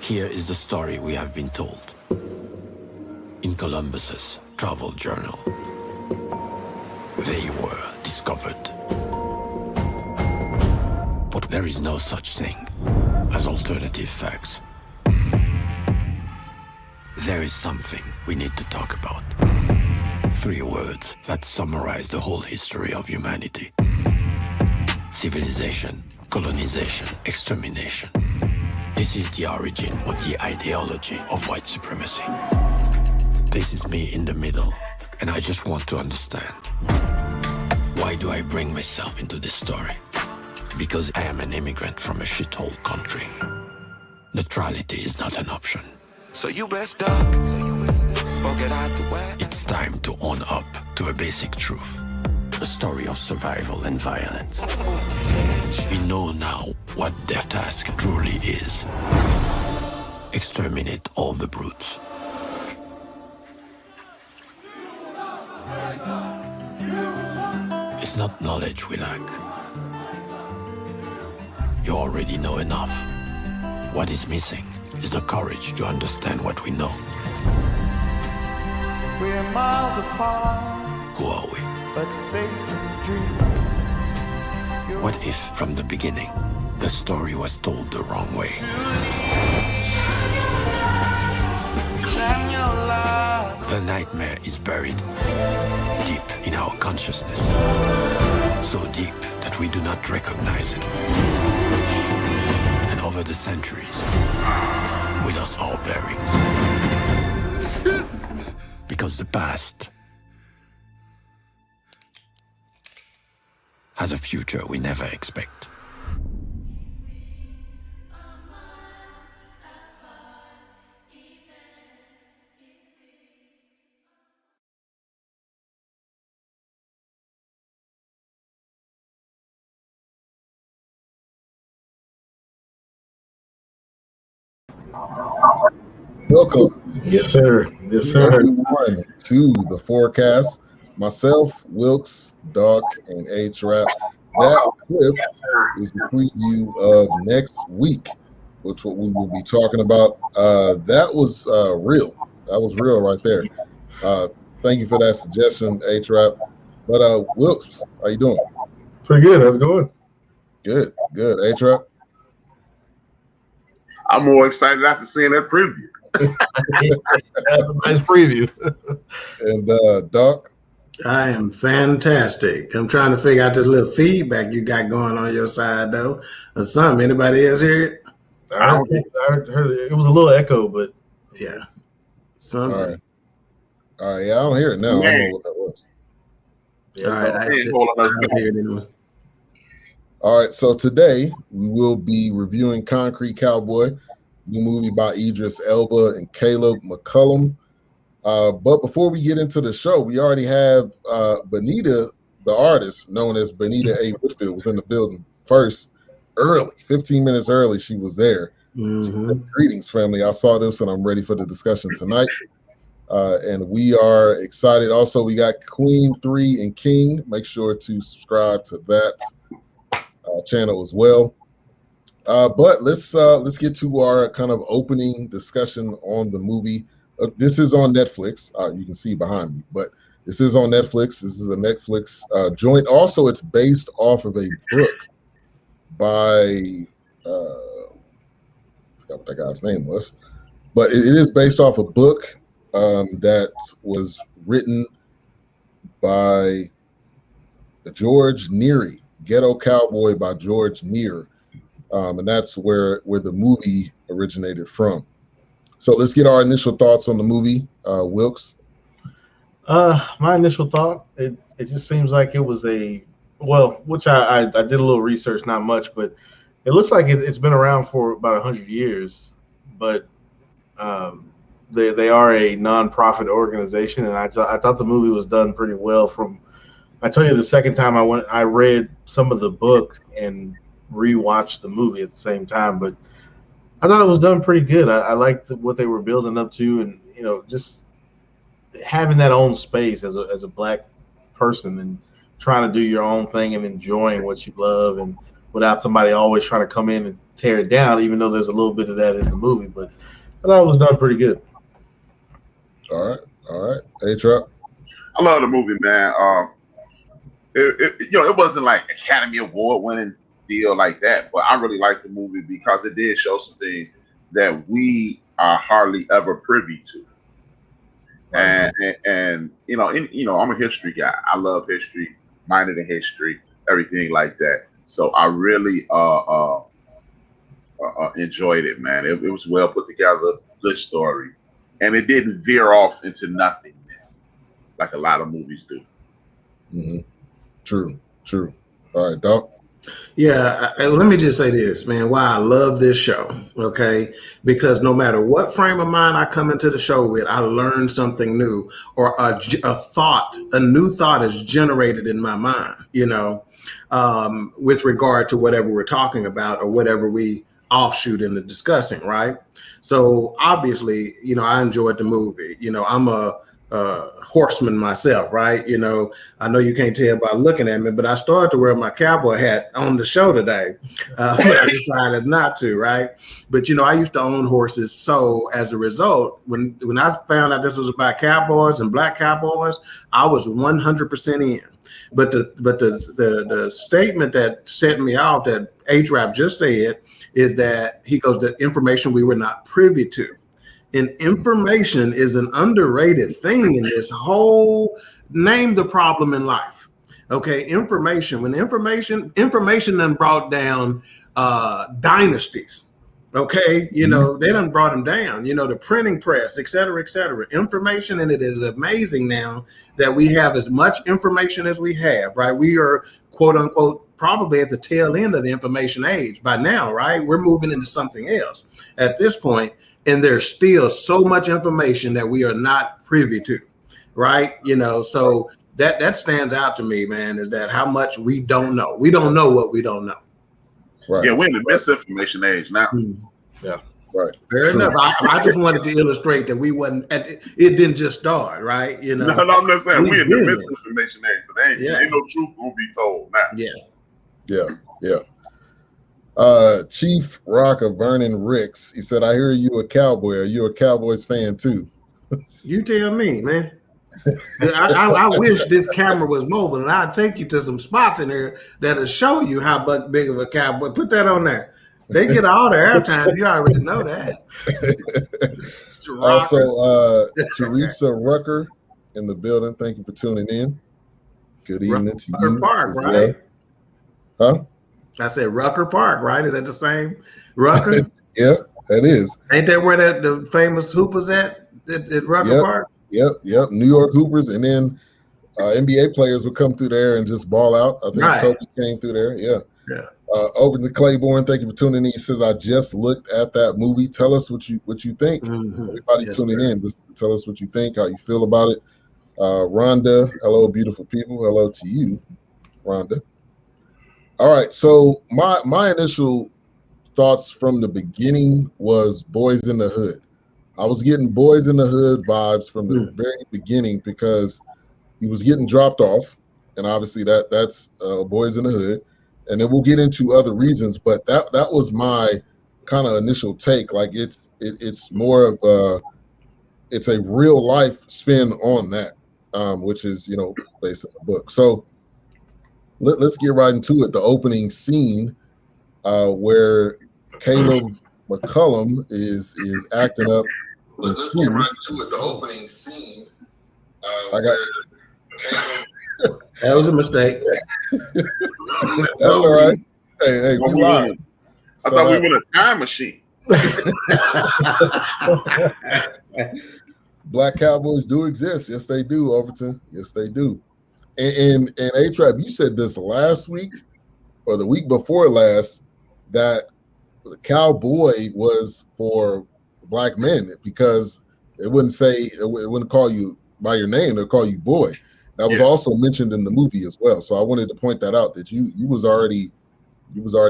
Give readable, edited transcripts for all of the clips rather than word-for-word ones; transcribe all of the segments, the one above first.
Here is the story we have been told in Columbus's travel journal. They were discovered. But there is no such thing as alternative facts. There is something we need to talk about. 3 words that summarize the whole history of humanity. Civilization, colonization, extermination. This is the origin of the ideology of white supremacy. This is me in the middle, and I just want to understand. Why do I bring myself into this story? Because I am an immigrant from a shithole country. Neutrality is not an option. So you best duck, or get out the way. It's time to own up to a basic truth. A story of survival and violence. We know now what their task truly is. Exterminate all the brutes. It's not knowledge we lack. You already know enough. What is missing is the courage to understand what we know. We're miles apart, Who are we? but safe in dreams. What if, from the beginning, the story was told the wrong way? Shine your light. The nightmare is buried deep in our consciousness. So deep that we do not recognize it. And over the centuries, we lost all bearings. Because the past has a future we never expect. Welcome, Yes, sir. Yes, sir. everyone, to the Fourcast. Myself, Wilks, Dawk, and HRap. That clip is the preview of next week, which what we will be talking about. That was real. That was real right there. Thank you for that suggestion, HRap. But Wilks, how you doing? Pretty good. How's it going? Good, good. HRap? I'm more excited after seeing that preview. That's a nice preview. And Doc? I am fantastic. I'm trying to figure out this little feedback you got going on your side, though, or something. Anybody else hear it? I heard it. It was a little echo, but Yeah. All Something. right. All right, yeah, I don't hear it now. I don't know what that was. yeah, All right. I don't hear it anymore. All right, so today we will be reviewing Concrete Cowboy, new movie by Idris Elba and Caleb McLaughlin. But before we get into the show, we already have Benita, the artist, known as Benita A. Whitfield, was in the building first, early, 15 minutes early. She was there. She said, "Greetings, family. I saw this and I'm ready for the discussion tonight." And we are excited. Also, we got Queen 3 and King. Make sure to subscribe to that channel as well. But let's get to our kind of opening discussion on the movie. This is on Netflix. You can see behind me, but this is on Netflix. This is a Netflix joint. Also, it's based off of a book by I forgot what that guy's name was, but it is based off a book that was written by George Neri, Ghetto Cowboy by George Neri, and that's where the movie originated from. So let's get our initial thoughts on the movie, Wilks. my initial thought, it just seems like it was which I did a little research, not much, but it looks like it's been around for about 100 years. But they are a nonprofit organization, and I thought the movie was done pretty well. I tell you, the second time I read some of the book and rewatched the movie at the same time, but I thought it was done pretty good. I liked what they were building up to, and just having that own space as a black person and trying to do your own thing and enjoying what you love, and without somebody always trying to come in and tear it down, even though there's a little bit of that in the movie. But I thought it was done pretty good. All right. HRap. I love the movie, man. It wasn't like Academy Award winning deal like that, but I really liked the movie because it did show some things that we are hardly ever privy to. And I'm a history guy. I love history, minded in history, everything like that. So I really enjoyed it, man. It was well put together, good story, and it didn't veer off into nothingness like a lot of movies do. Mm-hmm. True. All right, Dawk. Yeah, let me just say this, man, why I love this show, okay? Because no matter what frame of mind I come into the show with, I learn something new, or a new thought is generated in my mind, with regard to whatever we're talking about or whatever we offshoot into discussing, right? So obviously, I enjoyed the movie. I'm a horseman myself, right? I know you can't tell by looking at me, but I started to wear my cowboy hat on the show today. But I decided not to, right? But I used to own horses, so as a result, when I found out this was about cowboys and black cowboys, I was 100% in. But the statement that set me off that HRap just said is that he goes, the information we were not privy to. And information is an underrated thing in this whole name the problem in life. Okay, information. When information done brought down dynasties. Okay, they done brought them down. The printing press, et cetera, et cetera. Information, and it is amazing now that we have as much information as we have. Right, we are quote unquote probably at the tail end of the information age by now. Right, we're moving into something else at this point. And there's still so much information that we are not privy to, right? So that stands out to me, man, is that how much we don't know. We don't know what we don't know. Right. Yeah, we're in the misinformation age now. Yeah. Right. Fair enough. I just wanted to illustrate that we wasn't, it didn't just start, right? No, I'm not saying we're in the misinformation age. So ain't no truth will be told now. Yeah. Chief Rock of Vernon Ricks, he said, I hear you a cowboy. Are you a Cowboys fan too? You tell me, man. I wish this camera was mobile, and I'll take you to some spots in there that'll show you how big of a cowboy. Put that on there. They get all the airtime. You already know that. Also, Teresa Rucker in the building. Thank you for tuning in. Good evening to you. Park, right? Huh? I said Rucker Park, right? Is that the same Rucker? Yeah, that is. Ain't that where the famous Hoopers at Rucker Park? Yep. New York Hoopers, and then NBA players would come through there and just ball out. I think Kobe came through there. Yeah. Over to Claiborne, thank you for tuning in. He says, I just looked at that movie. Tell us what you think. Mm-hmm. Everybody tuning in, just tell us what you think, how you feel about it. Rhonda, hello, beautiful people. Hello to you, Rhonda. All right, so my initial thoughts from the beginning was Boys in the Hood. I was getting Boys in the Hood vibes from the very beginning because he was getting dropped off, and obviously that's Boys in the Hood, and then we'll get into other reasons. But that was my kind of initial take. Like it's more of it's a real life spin on that, which is based on the book. So. Let's get right into it. The opening scene where Caleb McCullum is acting up. Let's get right into it. The opening scene. That was a mistake. That's all right. Hey, we live. I thought we were in a time machine. Black Cowboys do exist. Yes, they do, Overton. Yes, they do. And HRap, you said this last week or the week before last that the cowboy was for black men because it wouldn't call you by your name, they'll call you boy. That was also mentioned in the movie as well. So I wanted to point that out that you was already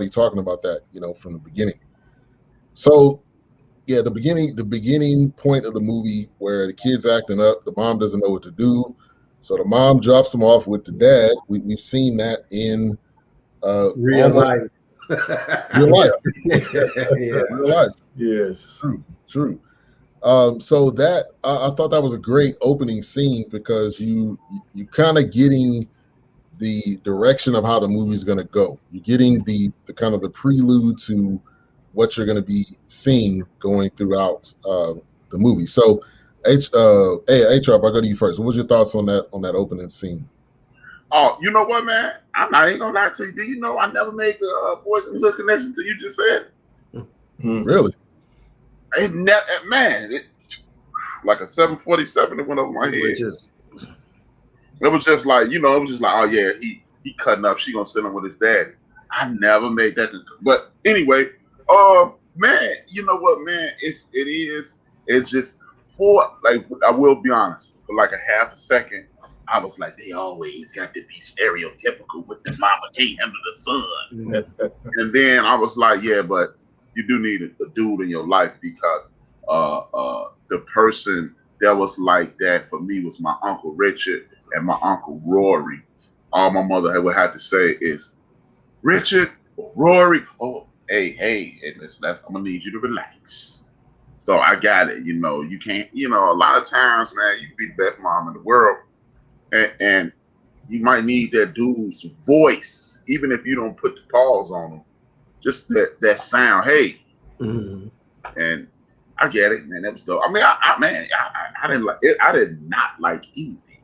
talking about that, from the beginning. So yeah, the beginning point of the movie where the kid's acting up, the mom doesn't know what to do. So the mom drops him off with the dad. We've seen that in real life. Real life. Yeah. Real life. Yes. True. So that I thought that was a great opening scene because you kind of getting the direction of how the movie's going to go. You're getting the kind of the prelude to what you're going to be seeing going throughout the movie. So, HRap, I'll go to you first. What was your thoughts on that opening scene? Oh, you know what, man? I ain't gonna lie to you. Do you know I never made the Boys in the Hood connection till you just said? Really? It never, man. It like a 747 that went over my head. It was just like, it was just like, oh yeah, he cutting up. She gonna sit him with his daddy. I never made that. But anyway, man, you know what, man? It's just I will be honest, for like a half a second, I was like, they always got to be stereotypical with the mama can't handle the son. And then I was like, yeah, but you do need a dude in your life because the person that was like that for me was my Uncle Richard and my Uncle Rory. All my mother would have to say is, Richard, Rory, oh, hey, I'm gonna need you to relax. So I got it. You can't, a lot of times, man, you can be the best mom in the world. And you might need that dude's voice, even if you don't put the pause on him. Just that sound, hey. Mm-hmm. And I get it, man. That was dope. I mean, I didn't like it. I did not like anything.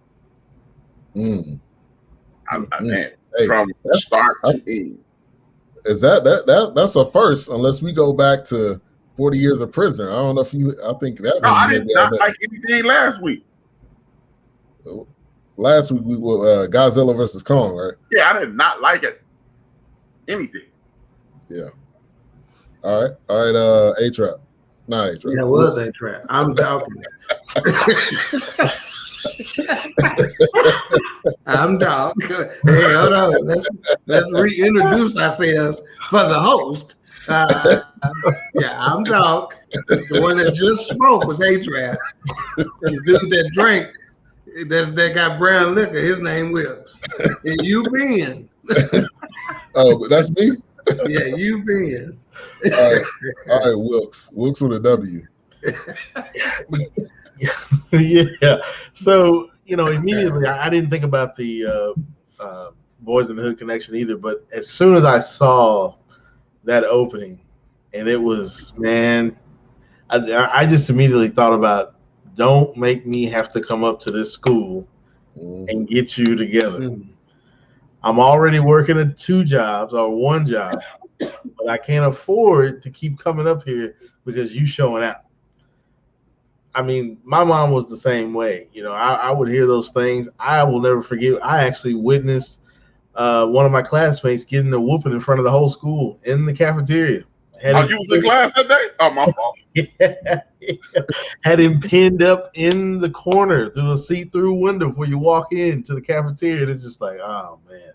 Man, from start to end. Is that's a first, unless we go back to 40 Years a Prisoner. I don't know if I think that. No, I did not like anything last week. Last week we were Godzilla versus Kong, right? Yeah, I did not like it. Anything. Yeah. All right. HRap. Not HRap. That was HRap. I'm talking. I'm Dawk. Hey, hold on. Let's reintroduce ourselves for the host. I'm Dawk. The one that just spoke was HRap. The dude that drank, that got brown liquor, his name Wilks. And you Ben. Oh, that's me? Yeah, you Ben. All right, Wilks. Wilks with a W. Yeah. So, immediately I didn't think about the Boys in the Hood connection either, but as soon as I saw that opening, and it was, man, I just immediately thought about, don't make me have to come up to this school and get you together. I'm already working at 2 jobs or 1 job, but I can't afford to keep coming up here because you showing out. I mean, my mom was the same way. I would hear those things. I will never forget. I actually witnessed one of my classmates getting a whooping in front of the whole school in the cafeteria. You was in class that day? Oh, my fault. Had him pinned up in the corner through the see-through window before you walk into the cafeteria. And it's just like, oh, man.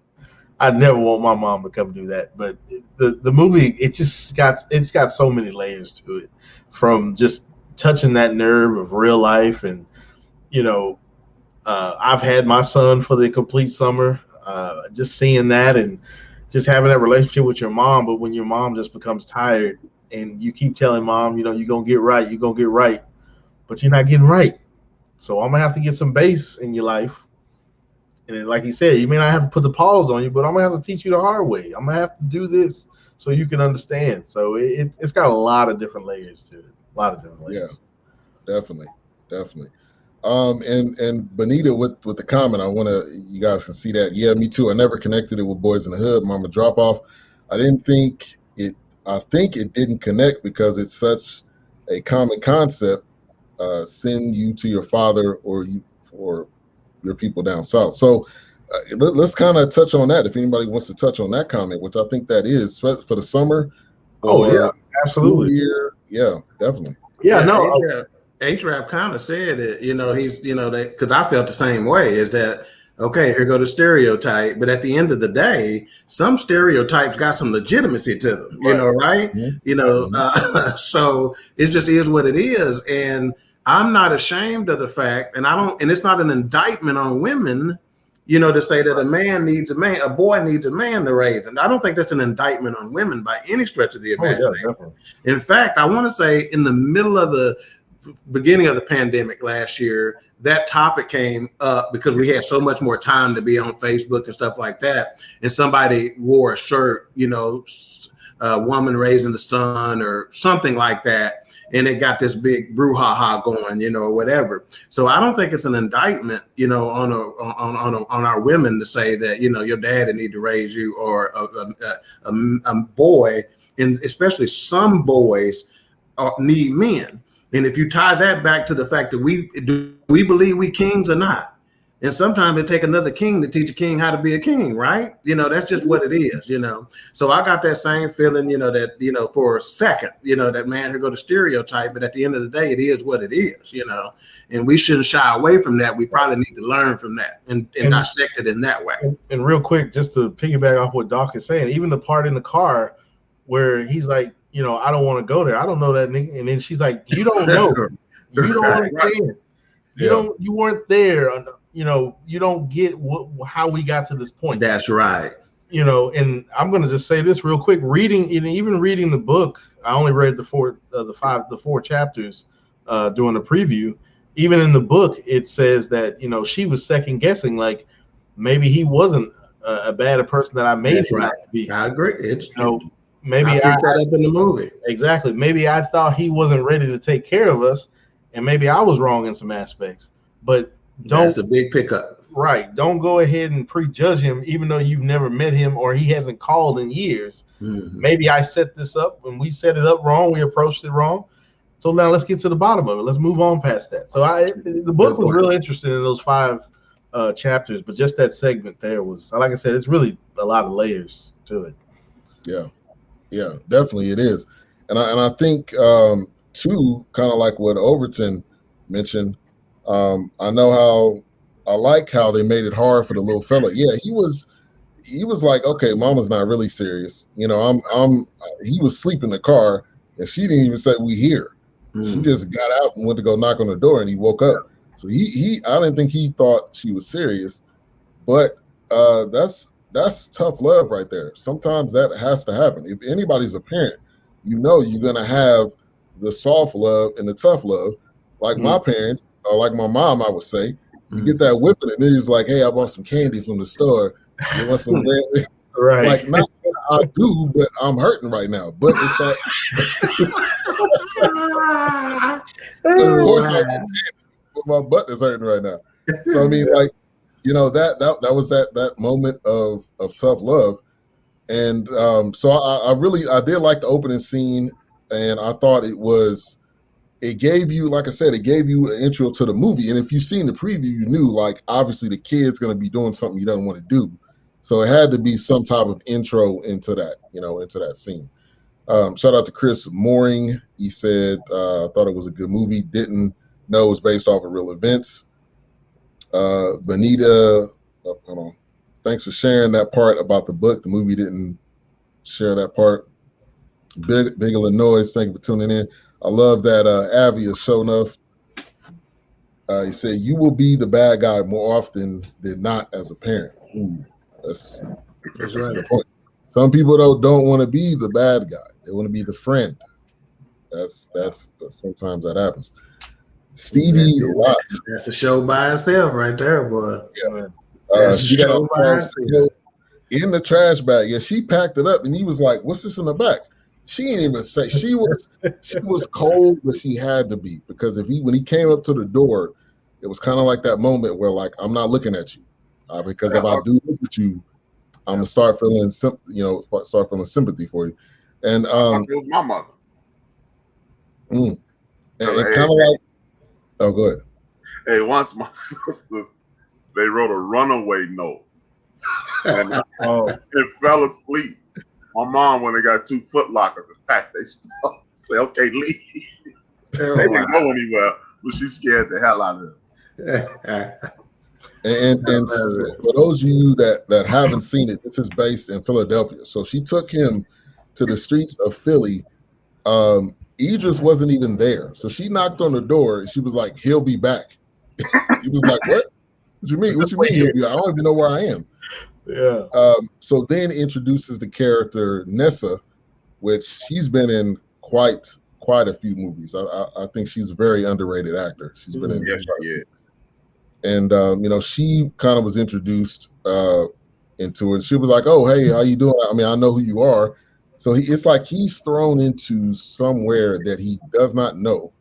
I never want my mom to come do that. But the movie, it's got so many layers to it, from just touching that nerve of real life. And, I've had my son for the complete summer, just seeing that and just having that relationship with your mom. But when your mom just becomes tired and you keep telling mom, you're going to get right, but you're not getting right. So I'm going to have to get some bass in your life. And then, like he said, you may not have to put the pause on you, but I'm going to have to teach you the hard way. I'm going to have to do this so you can understand. So it's got a lot of different layers to it. A lot of different layers. Yeah, definitely. And Benita with the comment, you guys can see that. Yeah, me too. I never connected it with Boys in the Hood, Mama Drop Off. I think it didn't connect because it's such a common concept. Send you to your father or your people down south. So let's kind of touch on that. If anybody wants to touch on that comment, which I think that is for the summer. Oh yeah, absolutely. Year, yeah, definitely. Yeah, no. HRap kind of said it, he's, that, because I felt the same way, is that, okay, here go the stereotype, but at the end of the day, some stereotypes got some legitimacy to them, right? Mm-hmm. So it just is what it is. And I'm not ashamed of the fact, and it's not an indictment on women you know, to say that a man needs a man, a boy needs a man to raise. And I don't think that's an indictment on women by any stretch of the imagination. In fact, I want to say in the middle of the beginning of the pandemic last year, that topic came up because we had so much more time to be on Facebook and stuff like that. And somebody wore a shirt, you know, a woman raising the son or something like that. And it got this big brouhaha going, you know, or whatever. So I don't think it's an indictment, you know, on our women to say that, you know, your daddy need to raise you, or a boy, and especially some boys need men. And if you tie that back to the fact that we believe we kings or not, and sometimes it take another king to teach a king how to be a king, right? You know, that's just what it is, you know. So I got that same feeling, you know, that, you know, for a second, you know, that man who go to stereotype, but at the end of the day, it is what it is, you know. And we shouldn't shy away from that. We probably need to learn from that and dissect it in that way. And real quick, just to piggyback off what Dawk is saying, even the part in the car where he's like, you know, I don't want to go there. I don't know that nigga. And then she's like, you don't know. You don't understand. You weren't there. You know, you don't get how we got to this point. That's right. You know, and I'm going to just say this real quick. Even reading the book, I only read the four chapters during the preview. Even in the book, it says that, you know, she was second guessing, like maybe he wasn't a bad person that I made him out to be. I agree. It's, you know, maybe I picked that up in the movie. Exactly. Maybe I thought he wasn't ready to take care of us, and maybe I was wrong in some aspects. But that's a big pickup. Right. Don't go ahead and prejudge him, even though you've never met him or he hasn't called in years. Mm-hmm. Maybe I set this up when we set it up wrong. We approached it wrong. So now let's get to the bottom of it. Let's move on past that. So the book was really interesting in those 5 chapters, but just that segment there was, like I said, it's really a lot of layers to it. Yeah, definitely it is. And I think too, kind of like what Overton mentioned, I know how I like how they made it hard for the little fella. Yeah, he was like, okay, mama's not really serious. You know, he was asleep in the car and she didn't even say we here. She just got out and went to go knock on the door and he woke up. So I didn't think he thought she was serious, but that's tough love right there. Sometimes that has to happen. If anybody's a parent, you know you're gonna have the soft love and the tough love. Like my parents, or like my mom, I would say, you get that whipping and then he's like, hey, I bought some candy from the store. You want some red? Right. Like, not I do, but I'm hurting right now. But it's like, of course, my butt is hurting right now. So I mean, like, you know, that was that moment of tough love, and so I did like the opening scene, and I thought it gave you, like I said, it gave you an intro to the movie, and if you've seen the preview, you knew, like, obviously the kid's going to be doing something he doesn't want to do, so it had to be some type of intro into that, you know, into that scene. Shout out to Chris Mooring. He said, thought it was a good movie. Didn't know it was based off of real events. Benita, hold on. Thanks for sharing that part about the book. The movie didn't share that part. Big Illinois, thank you for tuning in. I love that Avi is showing enough. He said, you will be the bad guy more often than not as a parent. Ooh, that's right. A good point. Some people, though, don't want to be the bad guy. They want to be the friend. That's sometimes that happens. Stevie Watts. That's a show by itself right there, boy. Yeah. She got in the trash bag. Yeah, she packed it up, and he was like, what's this in the back? She didn't even say. She was cold, but she had to be, because when he came up to the door, it was kind of like that moment where, like, I'm not looking at you, because if I do look at you, I'm gonna start feeling sympathy for you. And it was my mother. And kind of like, oh, go ahead. Hey, once my sisters, they wrote a runaway note, and it fell asleep. My mom, when they got 2 Foot Lockers, packed they stuff. Say, okay, leave. They didn't go anywhere, but she scared the hell out of them. And for those of you that haven't seen it, this is based in Philadelphia. So she took him to the streets of Philly. Idris wasn't even there. So she knocked on the door and she was like, he'll be back. He was like, what? What you mean? What you mean? I don't even know where I am. Yeah. So then introduces the character Nessa, which she's been in quite a few movies. I think she's a very underrated actor. She's been in. Yeah. And she kind of was introduced into it. She was like, "Oh, hey, how you doing? I mean, I know who you are." So it's like he's thrown into somewhere that he does not know.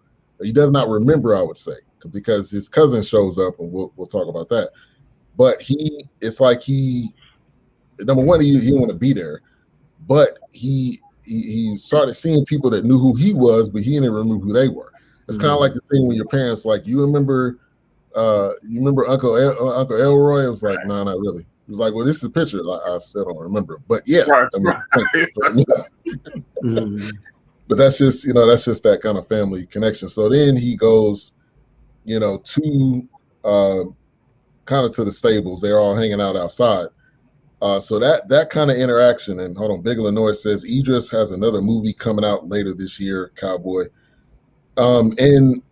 He does not remember, I would say, because his cousin shows up, and we'll talk about that. But it's like number one, he didn't want to be there, but he started seeing people that knew who he was, but he didn't remember who they were. It's kind of like the thing when your parents like, you remember Uncle Elroy? It was like, no, not really. It was like, well, this is a picture. Like, I still don't remember him, but yeah. Right. But that's just that kind of family connection. So then he goes, to kind of to the stables. They're all hanging out outside. So that kind of interaction. And hold on, Big Illinois says Idris has another movie coming out later this year, Cowboy. And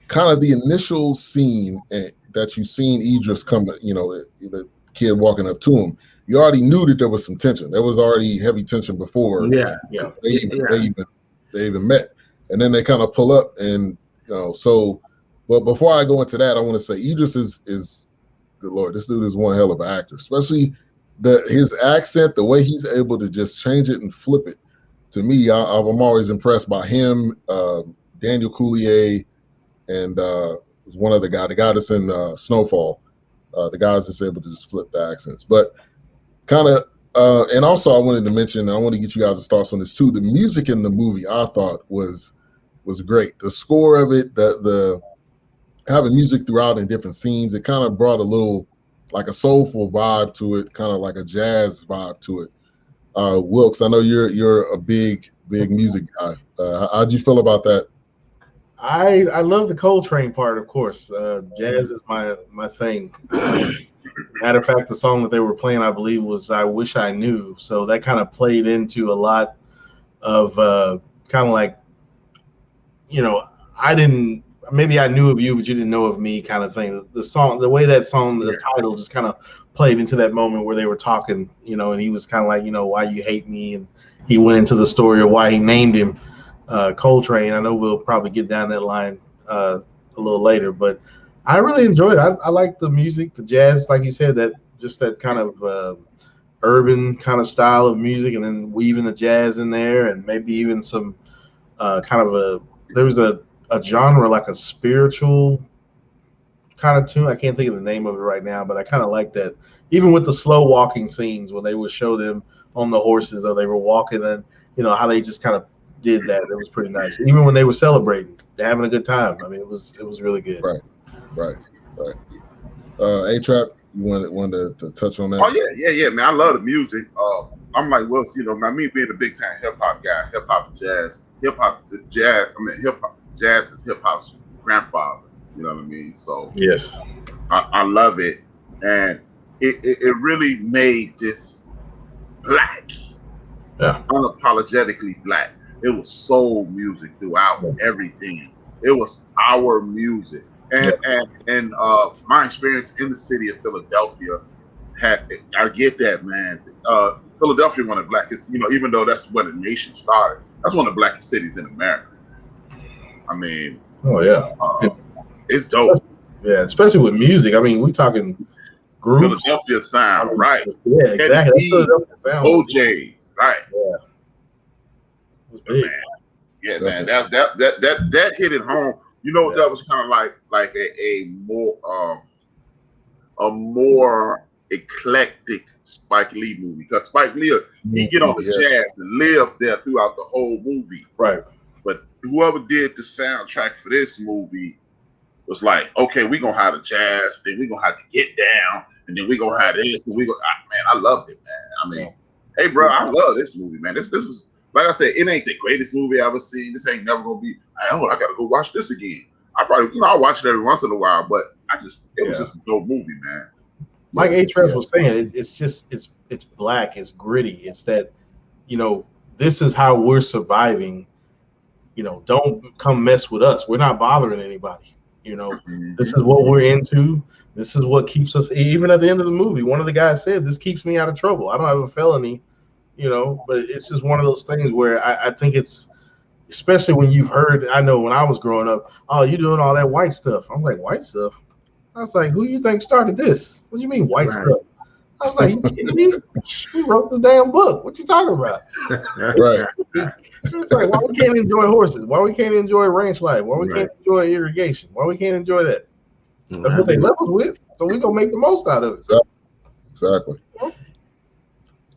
kind of the initial scene that you've seen Idris come, the kid walking up to him, you already knew that there was some tension. There was already heavy tension before they even met. And then they kind of pull up and, but before I go into that, I want to say Idris is good Lord, this dude is one hell of an actor, especially his accent, the way he's able to just change it and flip it. To me, I'm always impressed by him, Daniel Coulier, and there's one other guy, the guy that's in Snowfall. The guys that's able to just flip the accents. But kind of, and also I wanted to mention, I want to get you guys' thoughts on this too. The music in the movie I thought was great. The score of it, the having music throughout in different scenes, it kind of brought a little, like a soulful vibe to it, kind of like a jazz vibe to it. Wilks, I know you're a big music guy. How'd you feel about that? I love the Coltrane part, of course. Jazz is my thing. Matter of fact, the song that they were playing, I believe, was "I Wish I Knew." So that kind of played into a lot of kind of like, maybe I knew of you, but you didn't know of me, kind of thing. The song, the way that song, the title just kind of played into that moment where they were talking, and he was kind of like, why you hate me, and he went into the story of why he named him Coltrane. I know we'll probably get down that line a little later, but I really enjoyed it. I like the music, the jazz, like you said, that kind of urban kind of style of music, and then weaving the jazz in there, and maybe even some there was a genre like a spiritual kind of tune. I can't think of the name of it right now, but I kind of like that. Even with the slow walking scenes when they would show them on the horses or they were walking, and how they just kind of did that. It was pretty nice. Even when they were celebrating, they're having a good time. I mean, it was really good. Right. HRap, you wanted to touch on that? Oh yeah, man. I love the music. I'm like, well, me being a big time hip hop guy, hip hop jazz. Jazz is hip hop's grandfather. You know what I mean? So yes, I love it, and it really made this black, unapologetically black. It was soul music throughout everything. It was our music, and my experience in the city of Philadelphia I get that, man. Philadelphia, one of the blackest, even though that's where the nation started, that's one of the blackest cities in America. I mean, it's dope. Yeah, especially with music. I mean, we talking groups. Philadelphia sound, right? Yeah, exactly. OJ's, right? Yeah. It was big. Man, that hit it home. That was kind of like a more eclectic Spike Lee movie, because Spike Lee, he get on the jazz and live there throughout the whole movie. Right. But whoever did the soundtrack for this movie was like, okay, we're going to have the jazz, then we're going to have to get down, and then we're going to have this, and man, I loved it, man. I mean, hey, bro, I love this movie, man. This is, like I said, it ain't the greatest movie I ever seen. This ain't never going to be, I got to go watch this again. I probably, I'll watch it every once in a while, but it was just a dope movie, man. Like HRap was saying, it's black, it's gritty. It's that, this is how we're surviving. Don't come mess with us. We're not bothering anybody. This is what we're into. This is what keeps us. Even at the end of the movie, one of the guys said, "This keeps me out of trouble. I don't have a felony, you know." But it's just one of those things where I think it's, especially when you've heard. I know when I was growing up, oh, you doing all that white stuff. I'm like, white stuff. I was like, who you think started this? What do you mean white stuff? I was like, you kidding me? We wrote the damn book. What you talking about? Right. It's like, why we can't enjoy horses? Why we can't enjoy ranch life? Why we can't enjoy irrigation? Why we can't enjoy that? That's what they left us with. So we gonna make the most out of it. Exactly.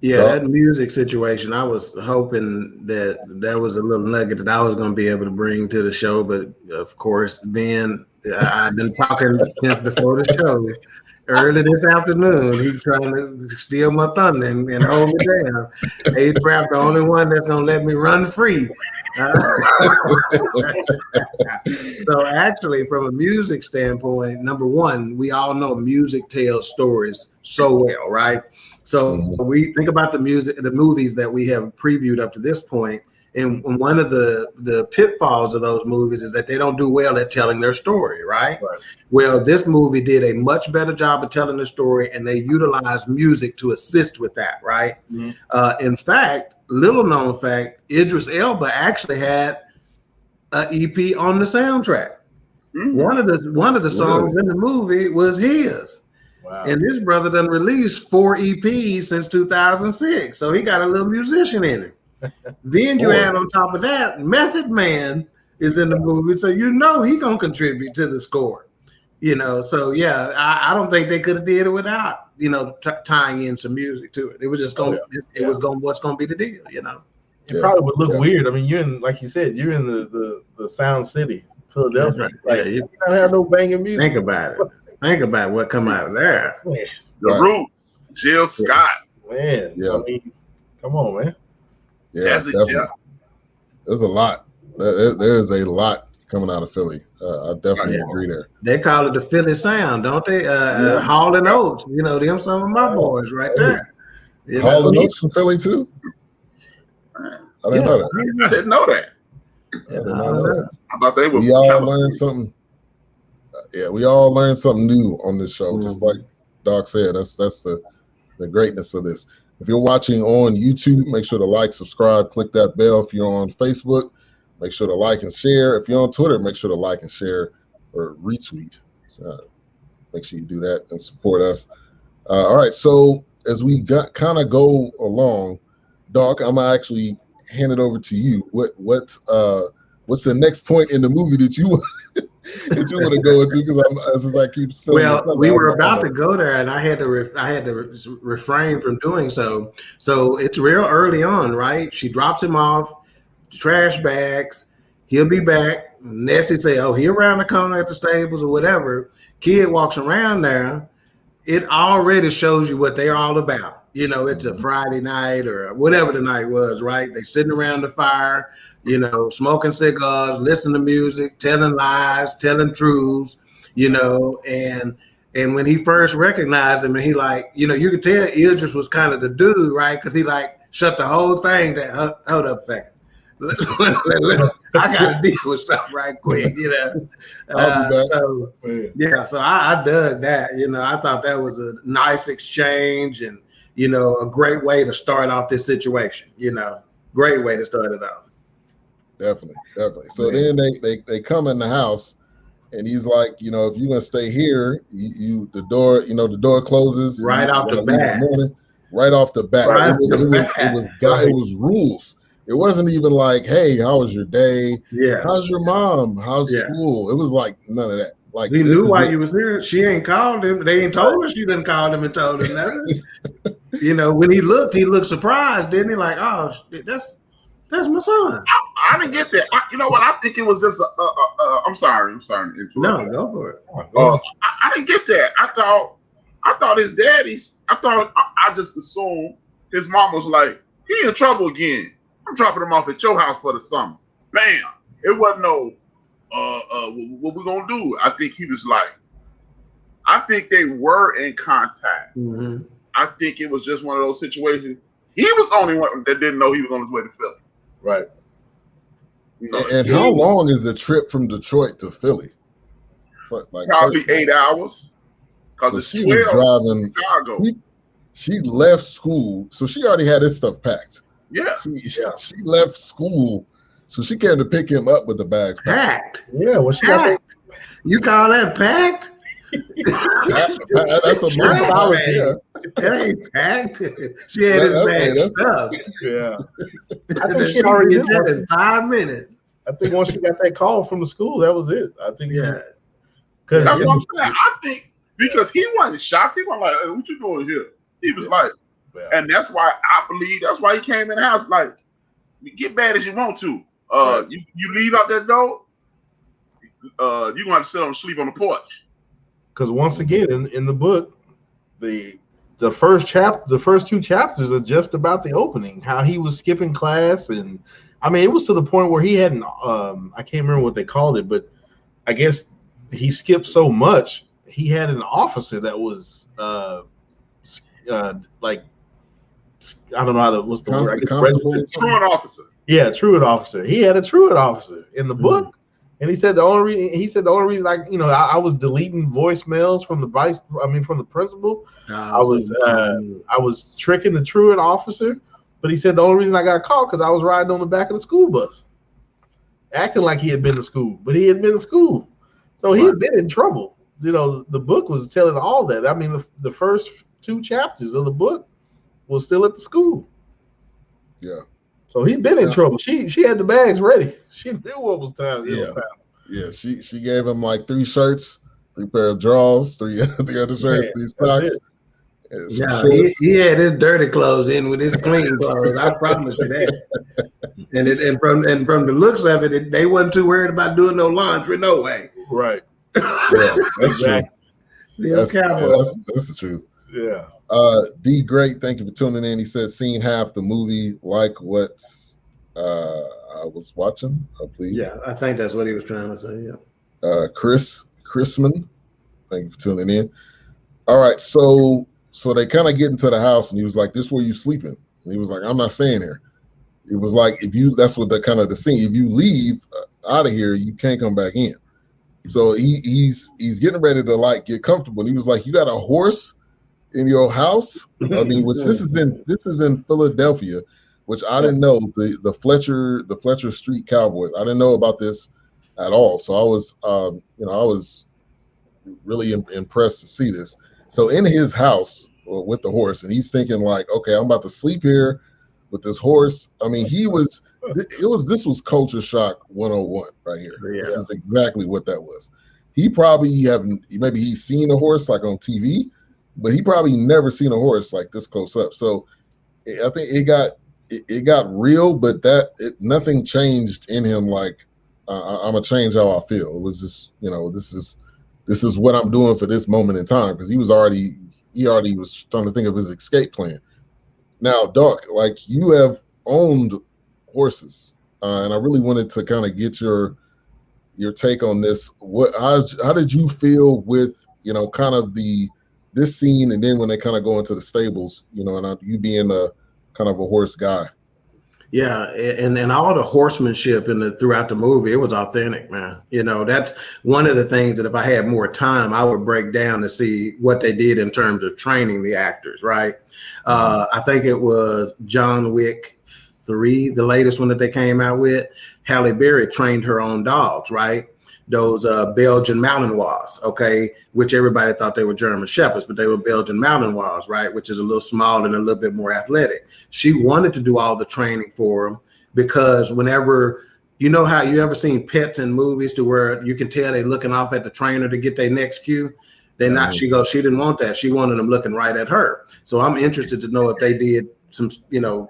Yeah, that music situation, I was hoping that was a little nugget that I was going to be able to bring to the show. But, of course, Ben, I've been talking since before the show. Early this afternoon, he's trying to steal my thunder and hold me down. HRap the only one that's going to let me run free. So, actually, from a music standpoint, number one, we all know music tells stories so well, right? So we think about the movies that we have previewed up to this point, and one of the pitfalls of those movies is that they don't do well at telling their story, right? Well, this movie did a much better job of telling the story, and they utilized music to assist with that, right? In fact, little known fact, Idris Elba actually had an EP on the soundtrack. One of the songs in the movie was his. Wow. And this brother done released 4 EPs since 2006, so he got a little musician in him. Then you add on top of that, Method Man is in the movie, so you know he gonna contribute to the score. You know, so yeah, I don't think they could have did it without tying in some music to it. It was just going. It was going. What's going to be the deal? You know, it probably would look weird. I mean, you're in, like you said, you're in the Sound City, Philadelphia. Like you don't have no banging music. Think about it. Think about what come out of there. Man. The Roots, Jill Scott. Man, I mean, come on, man. Yeah, there's a lot. There's a lot coming out of Philly. I definitely agree there. They call it the Philly sound, don't they? Hall and Oates, them some of my boys right there. Hall and Oates from Philly too? I didn't know that. I didn't know that. I thought they were. We all learned something. We all learned something new on this show. Just like Dawk said, that's the greatness of this. If you're watching on YouTube, make sure to like, subscribe, click that bell. If you're on Facebook, make sure to like and share. If you're on Twitter, make sure to like and share or retweet. So make sure you do that and support us. All right. So as we kind of go along, Dawk, I'm gonna actually hand it over to you. What's the next point in the movie that you that you want to go into? Because as I keep saying, we were about to go there, and I had to refrain from doing so. So it's real early on, right? She drops him off, trash bags. He'll be back. Nessie say, "Oh, he around the corner at the stables or whatever." Kid walks around there. It already shows you what they're all about. It's a Friday night or whatever the night was, right? They sitting around the fire, smoking cigars, listening to music, telling lies, telling truths, and when he first recognized him and he you could tell Idris was kind of the dude, right? Because he shut the whole thing down. Hold up a second. I got to deal with something right quick, So I dug that. I thought that was a nice exchange and, a great way to start off this situation. Great way to start it off. Definitely. So then they come in the house, and he's like, if you're gonna stay here, the door closes right off the bat. Right off the bat. It was rules. It wasn't even like, hey, how was your day? Yeah. How's your mom? How's school? It was like none of that. Like he knew why he was here. She ain't called him. They ain't told her she didn't call him and told him nothing. When he looked surprised, didn't he? Like, oh, that's my son. I didn't get that. You know what? I think it was just I'm sorry. No, go for it. I didn't get that. I thought his daddy's. I just assumed his mom was like, he in trouble again. I'm dropping him off at your house for the summer. Bam. It wasn't no. What we gonna do? I think he was like. I think they were in contact. Mm-hmm. I think it was just one of those situations. He was the only one that didn't know he was on his way to Philly. Right. And how long is the trip from Detroit to Philly? Probably 8 hours. because So it's she was 12 driving. in Chicago. She left school, so she already had his stuff packed. Yeah. She left school, so she came to pick him up with the bags Packed. Yeah, well, she got Packed. You call that packed? That's a month. Yeah. That ain't packed. She had his bag stuff. Yeah. I think she already did that in 5 minutes. I think once she got that call from the school, that was it. I think. Yeah. Because That's what I'm saying. I think because he wasn't shocked. He wasn't like, hey, what you doing here? He was like, and that's why I believe that's why he came in the house like, get mad as you want to. You leave out that door, you're gonna have to sit on and sleep on the porch. Because once again, in the book, the first two chapters are just about the opening, how he was skipping class, and I mean it was to the point where he hadn't I can't remember what they called it, but I guess he skipped so much he had an officer that was like I don't know what's the word? Truant officer. Yeah, truant officer. He had a truant officer in the book. And he said the only reason I was deleting voicemails from the principal. I was tricking the truant officer, but he said the only reason I got caught because I was riding on the back of the school bus, acting like he had been to school, but he had been to school, so he had been in trouble. You know, the book was telling all that. I mean, the first 2 chapters of the book was still at the school. Yeah. So he'd been in trouble. She had the bags ready. She knew what was time. Yeah. She gave him like 3 shirts, 3 pair of drawers, 3 undershirts, 3 socks. Yeah, he had his dirty clothes in with his clean clothes. I promise you that. And from the looks of it, they wasn't too worried about doing no laundry, no way. Right. Yeah, that's true. That's the truth. Yeah. D Great, thank you for tuning in. He said, seen half the movie like what I was watching, I believe. Yeah, I think that's what he was trying to say. Yeah. Chrisman, thank you for tuning in. All right, so they kind of get into the house, and he was like, "This where you sleeping?" And he was like, "I'm not staying here." It was like, that's what the kind of the scene. If you leave out of here, you can't come back in. So he's getting ready to like get comfortable. And he was like, "You got a horse in your house?" I mean, this is in Philadelphia, which I didn't know, the Fletcher Street Cowboys. I didn't know about this at all. So I was really impressed to see this. So in his house with the horse, and he's thinking like, okay, I'm about to sleep here with this horse. I mean, this was culture shock 101 right here. Yeah. This is exactly what that was. He probably maybe he's seen a horse like on TV, but he probably never seen a horse like this close up. So I think it got real, but nothing changed in him. Like I'm gonna change how I feel. It was just, this is what I'm doing for this moment in time, because he already was trying to think of his escape plan. Now, Dawk, like you have owned horses, and I really wanted to kind of get your take on this. How did you feel with kind of this scene, and then when they kind of go into the stables, and you being a kind of a horse guy? Yeah, and all the horsemanship throughout the movie, it was authentic, man. That's one of the things that if I had more time, I would break down to see what they did in terms of training the actors, right? I think it was John Wick 3, the latest one that they came out with. Halle Berry trained her own dogs, right? Those Belgian Malinois, okay, which everybody thought they were German Shepherds, but they were Belgian Malinois, right, which is a little smaller and a little bit more athletic. She wanted to do all the training for them because whenever, how you ever seen pets in movies to where you can tell they're looking off at the trainer to get their next cue? They're not. She didn't want that. She wanted them looking right at her. So I'm interested to know if they did some,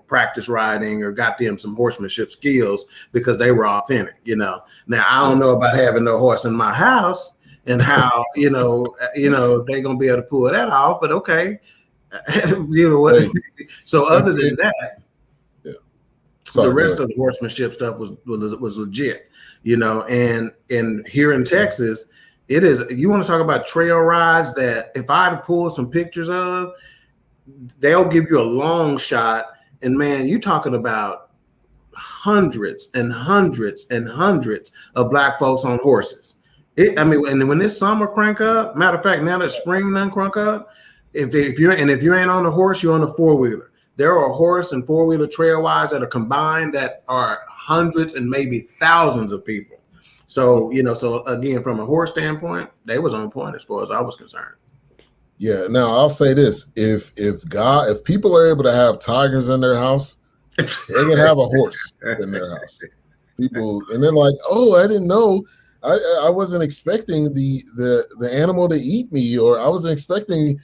practice riding or got them some horsemanship skills because they were authentic, Now, I don't know about having no horse in my house and how, they're going to be able to pull that off, but okay. What? So other than that, the rest of the horsemanship stuff was legit, and here in Texas, it is, you want to talk about trail rides that if I had to pull some pictures of, they'll give you a long shot, and man, you're talking about hundreds and hundreds and hundreds of black folks on horses. And when this summer crank up, matter of fact, now that spring done crank up, if you ain't on a horse, you're on a 4-wheeler. There are horse and 4-wheeler trail rides that are combined that are hundreds and maybe thousands of people. So, so again, from a horse standpoint, they was on point as far as I was concerned. Yeah. Now I'll say this: if people are able to have tigers in their house, they can have a horse in their house. People, and they're like, "Oh, I didn't know. I wasn't expecting the animal to eat me, or I wasn't expecting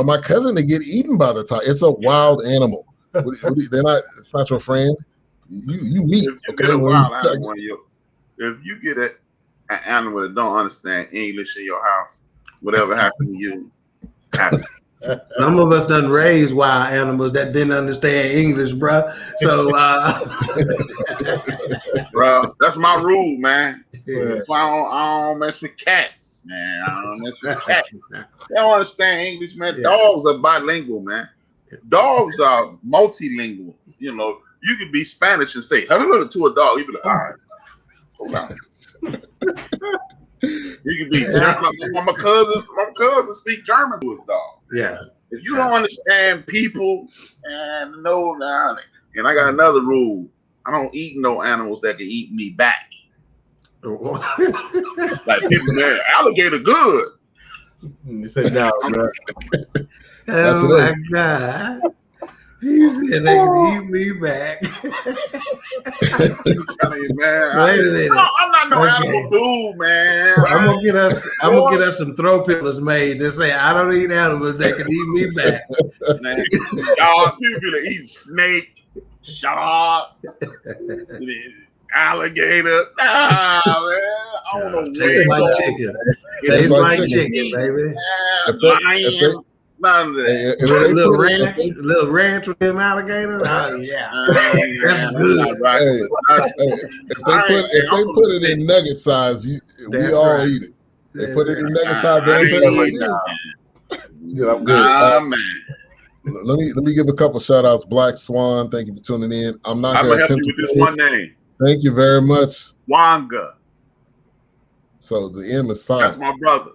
my cousin to get eaten by the tiger." It's a wild animal. They're not. It's not your friend. You meet. If you get an animal that don't understand English in your house, whatever happened to you happens. Some of us done raised wild animals that didn't understand English, bro. So, bro, that's my rule, man. Yeah. That's why I don't mess with cats, man. I don't mess with cats. They don't understand English, man. Yeah. Dogs are bilingual, man. Dogs are multilingual. You can be Spanish and say hello to a dog. You be like, all right, hold on. You can be my cousin speak German to his dog. Yeah. If you don't understand people, and I got another rule. I don't eat no animals that can eat me back. Like people, man, alligator good. You said no, bro. Oh my God. He said they can eat me back. Man, wait a minute. I'm not no animal dude, man. I'm gonna get us some throw pillows made that say I don't eat animals that can eat me back. Man, y'all people that eat snake, shark, alligator. Nah, man. I don't know. Tastes like chicken. Tastes like chicken, baby. Lion. None of that. A little ranch with them alligators. Oh yeah, that's good. Right. If they put it in nugget size, we all eat it. They put it in nugget size. They tell you what it is. Yeah, I'm good. Man. Let me give a couple shout outs. Black Swan, thank you for tuning in. I'm not going to help you with this one name. Thank you very much. Wanga. So the M is silent. That's my brother.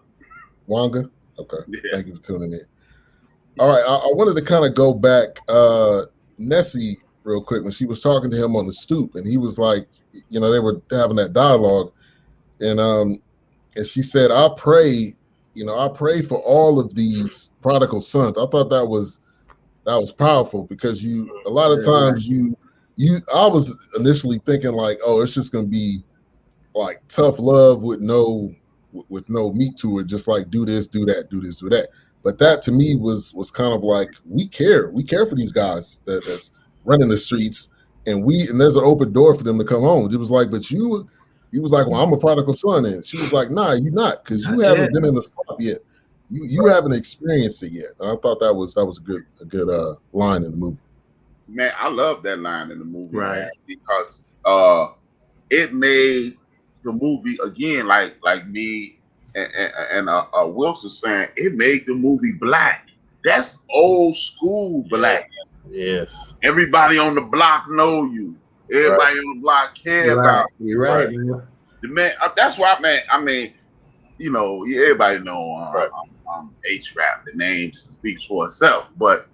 Wanga. Okay. Yeah. Thank you for tuning in. All right, I wanted to kind of go back, Nessie, real quick, when she was talking to him on the stoop, and he was like, they were having that dialogue, and she said, I pray for all of these prodigal sons. I thought that was powerful, because a lot of times I was initially thinking like, oh, it's just gonna be like tough love with no meat to it, just like do this, do that, do this, do that. But that to me was kind of like, we care for these guys that's running the streets, and there's an open door for them to come home. It was like, but he was like, well, I'm a prodigal son, and she was like, nah, you're not, because you haven't been in the slop yet. You haven't experienced it yet. And I thought that was a good line in the movie. Man, I love that line in the movie, right? Man, because it made the movie again, like me. And Wilks was saying, it made the movie black. That's old school black. Yes. Everybody on the block know you. Everybody on the block care about you. Right. The man. That's why, man. I mean, everybody know HRap. The name speaks for itself. But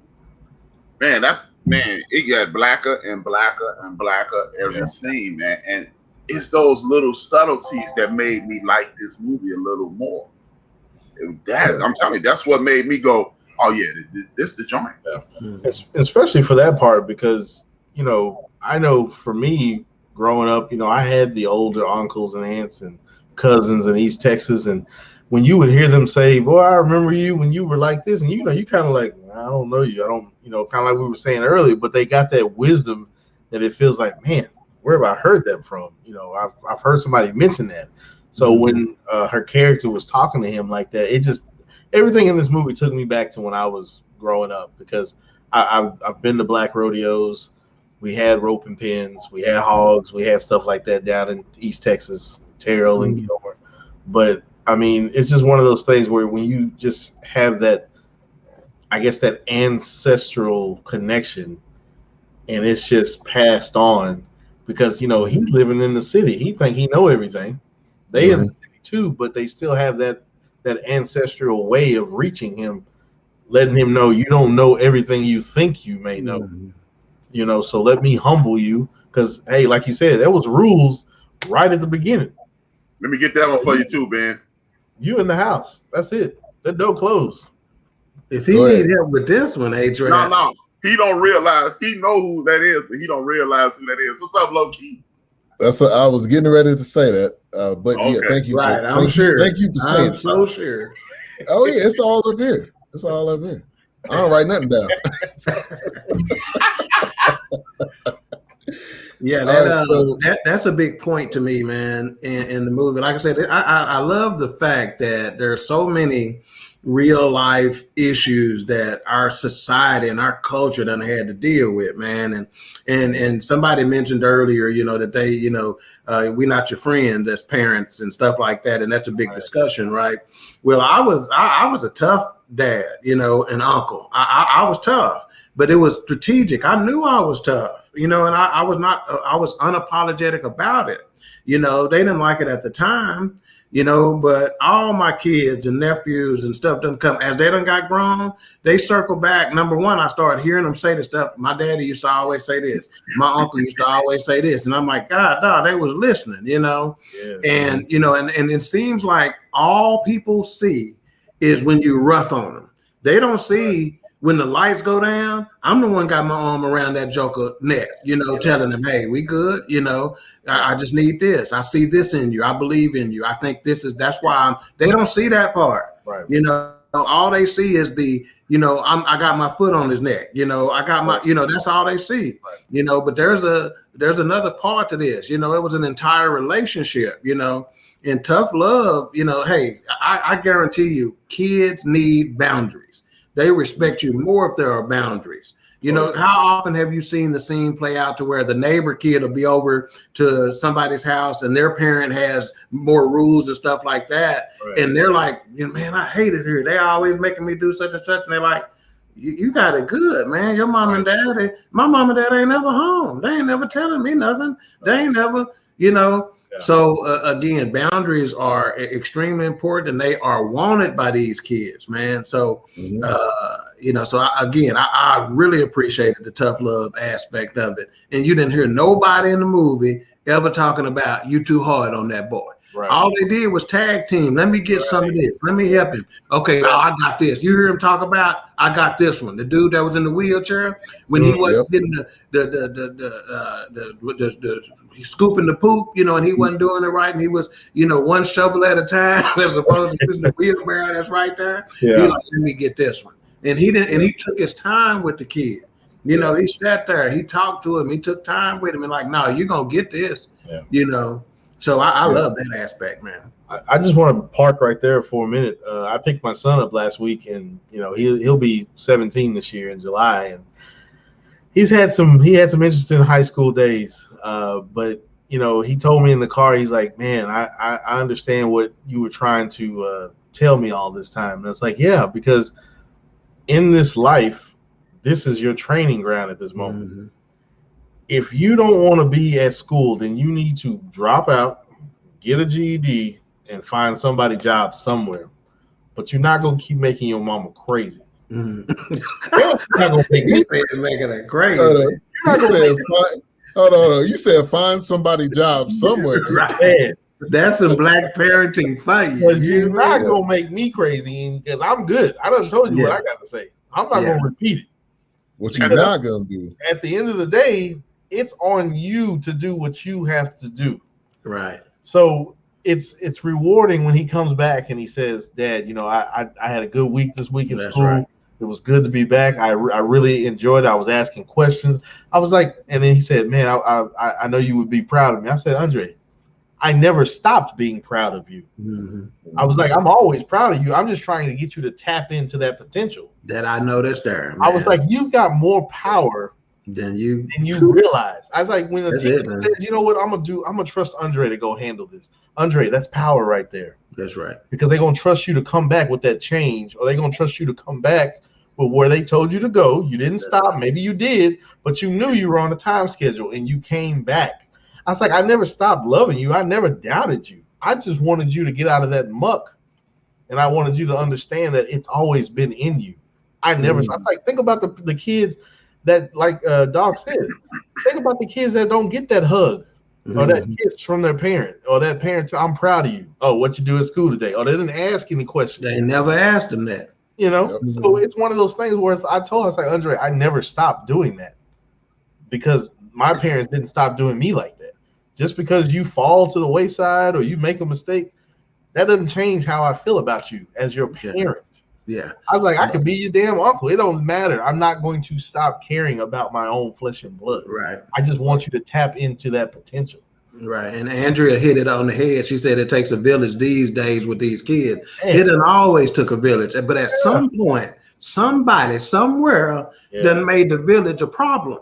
man, it got blacker and blacker and blacker every scene, man. And it's those little subtleties that made me like this movie a little more. I'm telling you, that's what made me go, oh yeah, this the joint. Yeah. Especially for that part, because I know for me growing up, I had the older uncles and aunts and cousins in East Texas, and when you would hear them say, "Boy, I remember you when you were like this," and you kind of like, I don't know you, I don't, kind of like we were saying earlier, but they got that wisdom that it feels like, man, where have I heard that from? I've heard somebody mention that. So when her character was talking to him like that, it just, everything in this movie took me back to when I was growing up, because I've been to black rodeos. We had roping pins, we had hogs, we had stuff like that down in East Texas, Terrell and Gilmore. But I mean, it's just one of those things where when you just have that, I guess, that ancestral connection, and it's just passed on, because he's living in the city. He think he know everything. They in the city. too, but they still have that ancestral way of reaching him, letting him know you don't know everything you think you may know. You know, so let me humble you, because hey, like you said, there was rules right at the beginning. Let me get that one for you too, Ben. You in the house. That's it. That door closed. If he needs help with this one, HRap. No. He don't realize. He know who that is, but he don't realize who that is. What's up, low key? I was getting ready to say that, but Okay. yeah, thank you. Right, I'm sure. Thank you for saying. I'm so sure. Oh yeah, it's all up here. It's all up here. I don't write nothing down. Yeah, that's a big point to me, man, in the movie. Like I said, I love the fact that there are so many real life issues that our society and our culture done had to deal with, man. And somebody mentioned earlier, you know, that they, we're not your friends as parents and stuff like that. And that's a big discussion, right? Well, I was a tough dad, and uncle. I was tough, but it was strategic. I knew I was tough, and I was unapologetic about it. They didn't like it at the time, but all my kids and nephews and stuff done come as they done got grown. They circle back. Number one, I started hearing them say this stuff. My daddy used to always say this. My uncle used to always say this. And I'm like, God, dog, they was listening, Yeah. and, and it seems like all people see is when you rough on them. They don't see when the lights go down. I'm the one got my arm around that joker neck, telling them, hey, we good. I just need this. I see this in you. I believe in you. I think that's why they don't see that part. Right. All they see is I got my foot on his neck. I got my, that's all they see, but there's another part to this, it was an entire relationship, and tough love, hey, I guarantee you kids need boundaries. They respect you more if there are boundaries. How often have you seen the scene play out to where the neighbor kid will be over to somebody's house and their parent has more rules and stuff like that. Right. And they're like, man, I hate it here. They always making me do such and such. And they're like, you got it good, man. Your mom and dad, my mom and dad ain't never home. They ain't never telling me nothing. They ain't never, Yeah. So again, boundaries are extremely important, and they are wanted by these kids, man. So, I really appreciated the tough love aspect of it. And you didn't hear nobody in the movie ever talking about you too hard on that boy. Right. All they did was tag team. Let me get some of this. Let me help him. Okay, now I got this. You hear him talk about, I got this one. The dude that was in the wheelchair when he wasn't getting the scooping the poop, and he wasn't doing it right, and he was, one shovel at a time as opposed to using the wheelbarrow that's right there. Yeah. He like, let me get this one. And he didn't. And he took his time with the kid. He sat there. He talked to him. He took time with him, and like, no, you're gonna get this. Yeah. So I love that aspect, man. I just want to park right there for a minute. I picked my son up last week, and he'll be 17 this year in July, and he had some interesting high school days. But he told me in the car, he's like, man, I understand what you were trying to tell me all this time. And it's like, yeah, because in this life, this is your training ground at this moment. Mm-hmm. If you don't want to be at school, then you need to drop out, get a GED, and find somebody job somewhere. But you're not going to keep making your mama crazy. Mm. You're not going to making her crazy. Hold on. You said find somebody job somewhere. Right. That's some black parenting fight. You're not going to make me crazy because I'm good. I done told you what I got to say. I'm not going to repeat it. What you're not going to do. At the end of the day, it's on you to do what you have to do. Right. So it's rewarding when he comes back and he says, Dad, I had a good week this week in school. Right. It was good to be back. I really enjoyed it. I was asking questions. I was like, and then he said, man, I know you would be proud of me. I said, Andre, I never stopped being proud of you. Mm-hmm. I was like, I'm always proud of you. I'm just trying to get you to tap into that potential. That I know that's there, man. I was like, you've got more power than you realize. I was like, when the teacher says, you know what, I'm gonna trust Andre to go handle this. Andre, that's power right there. That's right. Because they're gonna trust you to come back with that change, or they're gonna trust you to come back with where they told you to go. You didn't stop. Maybe you did, but you knew you were on a time schedule and you came back. I was like, I never stopped loving you. I never doubted you. I just wanted you to get out of that muck, and I wanted you to understand that it's always been in you. I never. I was like, think about the kids that, like Dawk said, think about the kids that don't get that hug or that kiss from their parent, or that parent said, "I'm proud of you." Oh, what you do at school today? Oh, they didn't ask any questions. They never asked them that. You know, so it's one of those things where I told her, I was like, Andre, I never stopped doing that because my parents didn't stop doing me like that. Just because you fall to the wayside or you make a mistake, that doesn't change how I feel about you as your parent. Yeah. I was like, I could be your damn uncle. It don't matter. I'm not going to stop caring about my own flesh and blood. Right. I just want you to tap into that potential. Right. And Andrea hit it on the head. She said it takes a village these days with these kids. Hey. It done always took a village. But at some point, somebody somewhere done made the village a problem.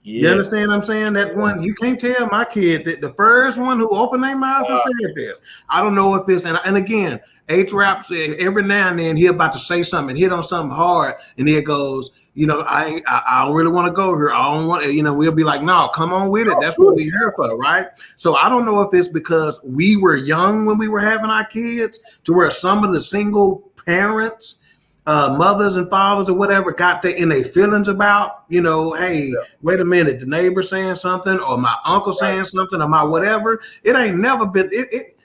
Yeah. You understand what I'm saying? That one, you can't tell my kid that the first one who opened their mouth and said this. I don't know if it's, and again, HRap said every now and then he about to say something and hit on something hard, and he goes, you know, I don't really want to go here. I don't want, you know, we'll be like, no, come on with it. That's what we're here for, right? So I don't know if it's because we were young when we were having our kids to where some of the single parents, mothers and fathers or whatever got in their feelings about, you know, hey, wait a minute, the neighbor saying something or my uncle saying something or my whatever. It ain't never been, it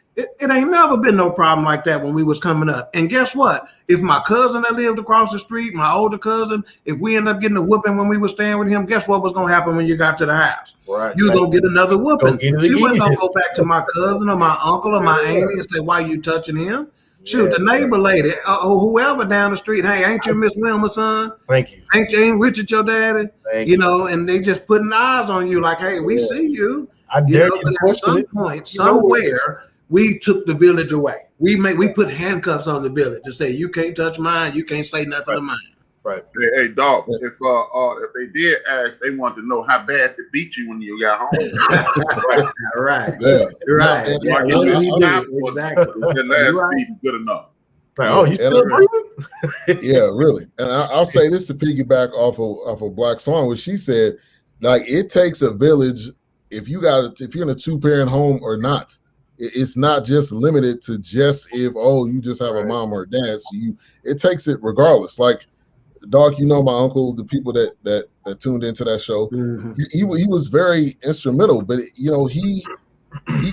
ain't never been no problem like that when we was coming up. And guess what? If my cousin that lived across the street, my older cousin, if we end up getting a whooping when we were staying with him, guess what was going to happen when you got to the house? Right. You was going to get another whooping. You wasn't going to go back to my cousin or my uncle or my auntie and say, why you touching him? Shoot, the neighbor lady or whoever down the street, hey, ain't you Miss Wilma's son? Thank you. Ain't Richard your daddy? You know, and they just putting eyes on you like, hey, we see you. I dare you but at some point, somewhere, we took the village away. We put handcuffs on the village to say you can't touch mine, you can't say nothing to mine. Right. Hey, Dawk, if they did ask, they want to know how bad they beat you when you got home. Right. Yeah. Right. Exactly. The last beat good enough. Like, oh, you still breathing? Yeah, really. And I'll say this to piggyback off of Black Swan, where she said, like, it takes a village if you're in a 2-parent home or not. It's not just limited to just if you just have a mom or a dad. So it takes it regardless. Like, Dawk, you know, my uncle, the people that tuned into that show, he was very instrumental. But you know, he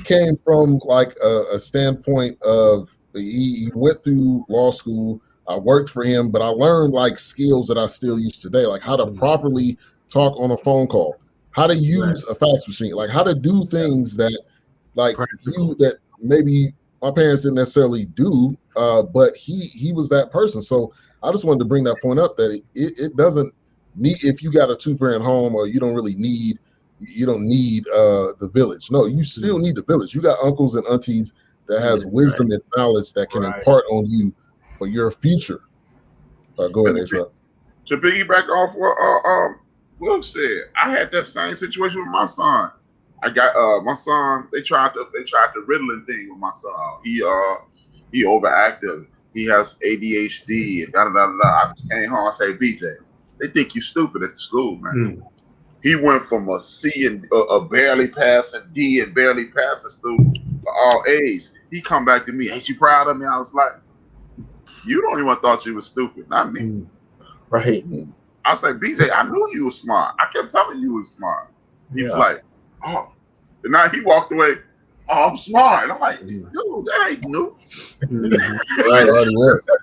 came from like a standpoint of he went through law school. I worked for him, but I learned like skills that I still use today, like how to properly talk on a phone call, how to use a fax machine, like how to do things that like that maybe my parents didn't necessarily do, but he was that person. So I just wanted to bring that point up that it doesn't need, if you got a 2-parent home or you don't need the village. No, you still need the village. You got uncles and aunties that has wisdom and knowledge that can impart on you for your future. Go ahead, HRap. To piggyback off what Wilks said, I had that same situation with my son. I got my son. They tried the riddling thing with my son. He overactive. He has ADHD. I came home. I say, BJ, they think you stupid at the school, man. He went from a C and a barely passing D and barely passing student for all A's. He come back to me. Ain't you proud of me? I was like, you don't even thought you was stupid, not me. Right. I said, BJ, I knew you was smart. I kept telling you was smart. He was like, oh. And now he walked away. Oh, I'm smart. I'm like, dude, that ain't new.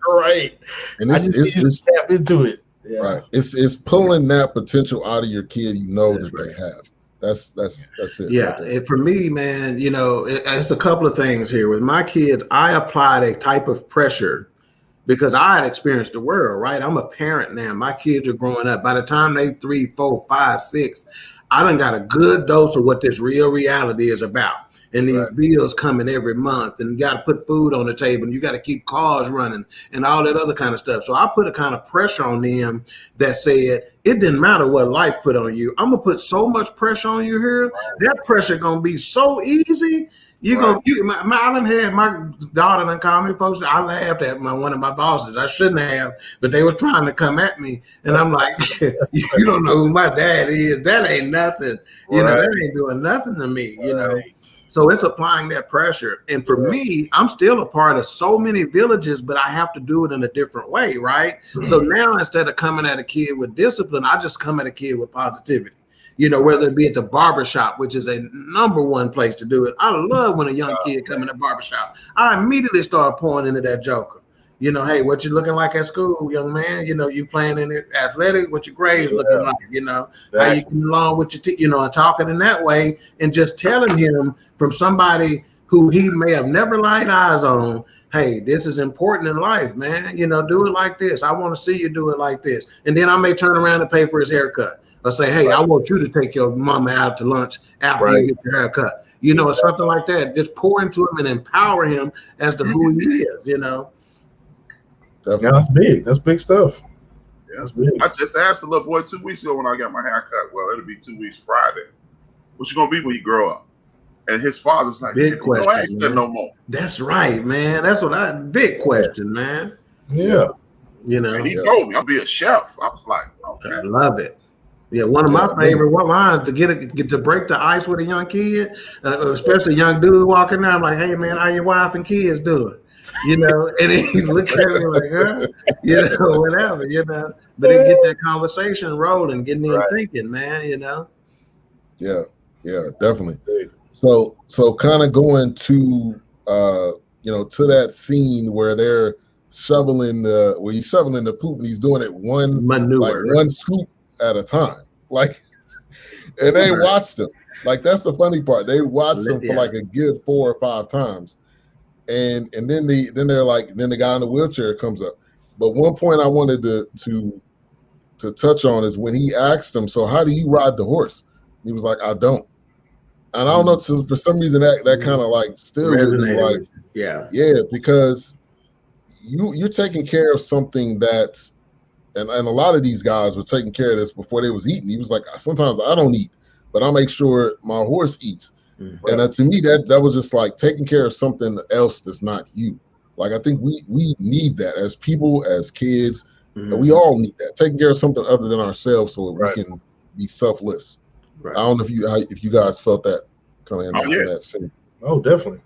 Right. And it's tap into it. Yeah. Right. It's pulling that potential out of your kid. You know that they have. That's it. Yeah. Right And for me, man, you know, it's a couple of things here with my kids. I applied a type of pressure because I had experienced the world. Right. I'm a parent now. My kids are growing up. By the time they 3, 4, 5, 6. I done got a good dose of what this real reality is about. And these bills coming every month, and you got to put food on the table, and you got to keep cars running and all that other kind of stuff. So I put a kind of pressure on them that said, it didn't matter what life put on you. I'm going to put so much pressure on you here. That pressure going to be so easy. I done had my daughter done call me, folks. I laughed at one of my bosses. I shouldn't have, but they were trying to come at me. And I'm like, you don't know who my dad is. That ain't nothing. You know, that ain't doing nothing to me, you know. So it's applying that pressure. And for me, I'm still a part of so many villages, but I have to do it in a different way, right? So now instead of coming at a kid with discipline, I just come at a kid with positivity. You know, whether it be at the barbershop, which is a number one place to do it. I love when a young kid come in the barbershop. I immediately start pouring into that joker. You know, hey, what you looking like at school, young man? You know, you playing in it athletic, what your grades looking like, you know, how you getting along with your you know, and talking in that way, and just telling him from somebody who he may have never laid eyes on, hey, this is important in life, man. You know, do it like this. I want to see you do it like this. And then I may turn around and pay for his haircut. Or say, hey, I want you to take your mama out to lunch after you get your haircut. You know, something like that. Just pour into him and empower him as to who he is, you know. Definitely. Yeah, that's big. That's big stuff. Yeah, that's big. I just asked the little boy 2 weeks ago when I got my haircut. Well, it'll be 2 weeks Friday. What you gonna be when you grow up? And his father's like, big question. Don't ask that no more. That's right, man. That's what big question, man. Yeah. You know, and he told me I'll be a chef. I was like, okay. I love it. Yeah, one of my favorite lines to get to break the ice with a young kid, especially a young dude walking there. I'm like, hey man, how your wife and kids doing? You know, and he look at me like, huh? You know, whatever, you know. But then get that conversation rolling, getting them thinking, man, you know. Yeah, definitely. So kind of going to you know, to that scene where they're shoveling the poop and he's doing it one scoop at a time, like, and they watched him. Like, that's the funny part. They watched him for like a good 4 or 5 times, and then the guy in the wheelchair comes up. But one point I wanted to touch on is when he asked him, "So how do you ride the horse?" He was like, "I don't." And I don't know, for some reason that kind of like still resonated. Like, yeah, because you're taking care of something that. And a lot of these guys were taking care of this before they was eating. He was like, sometimes I don't eat, but I'll make sure my horse eats. Mm-hmm. And to me, that was just like taking care of something else that's not you. Like, I think we need that as people, as kids. Mm-hmm. And we all need that. Taking care of something other than ourselves so we can be selfless. Right. I don't know if you guys felt that kind of in that scene. Oh, definitely.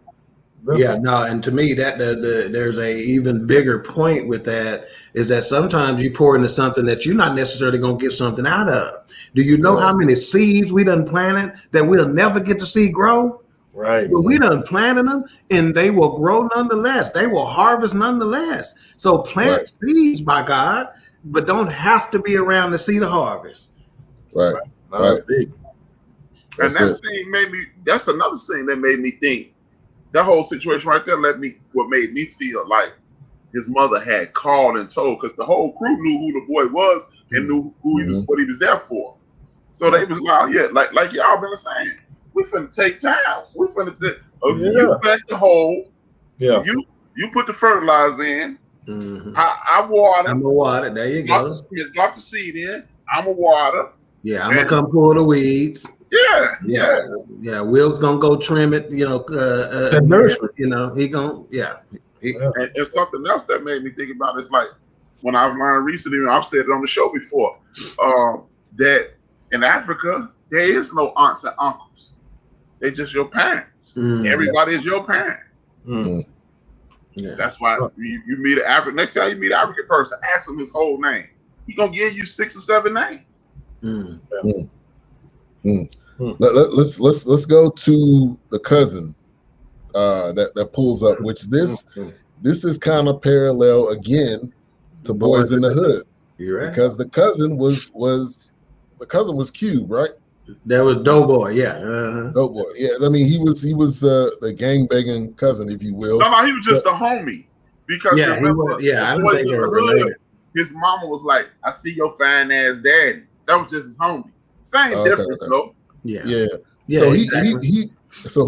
Yeah, no, and to me that there's a even bigger point with that is that sometimes you pour into something that you're not necessarily gonna get something out of. Do you know how many seeds we done planted that we'll never get to see grow? Right. Well, we done planted them and they will grow nonetheless. They will harvest nonetheless. So plant seeds by God, but don't have to be around to see the harvest. Right. And that scene that's another scene that made me think. That whole situation right there made me feel like his mother had called and told, because the whole crew knew who the boy was and knew what he was there for. So they was like, like y'all been saying, we finna take time. We finna you plant the hole. Yeah. You put the fertilizer in. Mm-hmm. I water. I'm gonna water. There you go. Drop the seed in. I'm gonna water. Yeah, I'm gonna come pull the weeds. Yeah. Wilks gonna go trim it. You know, you know, he gonna And something else that made me think about is like when I've learned recently, and I've said it on the show before, that in Africa there is no aunts and uncles. They're just your parents. Everybody is your parent. Yeah. That's why you meet an African. Next time you meet an African person, ask him his whole name. He gonna give you 6 or 7 names. Let's go to the cousin that pulls up, which this is kind of parallel again to Boys in the Hood. You're right. Because the cousin was Cube, right? That was Doughboy, yeah. Doughboy, yeah. I mean, he was the gang banging cousin, if you will. No, he was just a homie. Because remember, I don't think they were related. His mama was like, "I see your fine ass daddy." That was just his homie. Same difference, though. Yeah. So exactly.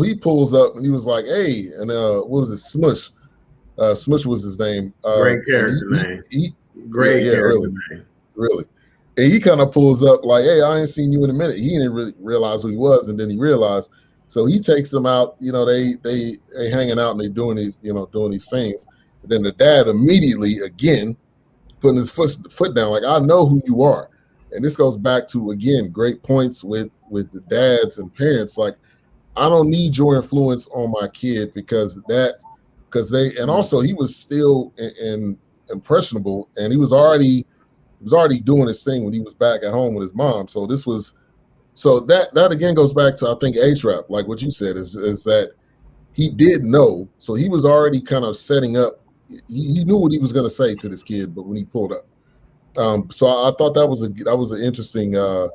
he pulls up and he was like, "Hey," and what was it? Smush. Smush was his name. Great character name. Great character name. Really. And he kind of pulls up like, "Hey, I ain't seen you in a minute." He didn't really realize who he was, and then he realized. So he takes them out. You know, they hanging out and they doing these things. And then the dad immediately again putting his foot down, like, "I know who you are." And this goes back to, again, great points with the dads and parents. Like, I don't need your influence on my kid because also he was still in impressionable, and he was already doing his thing when he was back at home with his mom. So that again goes back to, I think, HRap, like what you said, is that he did know, so he was already kind of setting up. He knew what he was going to say to this kid, but when he pulled up, so I thought that was an interesting, kind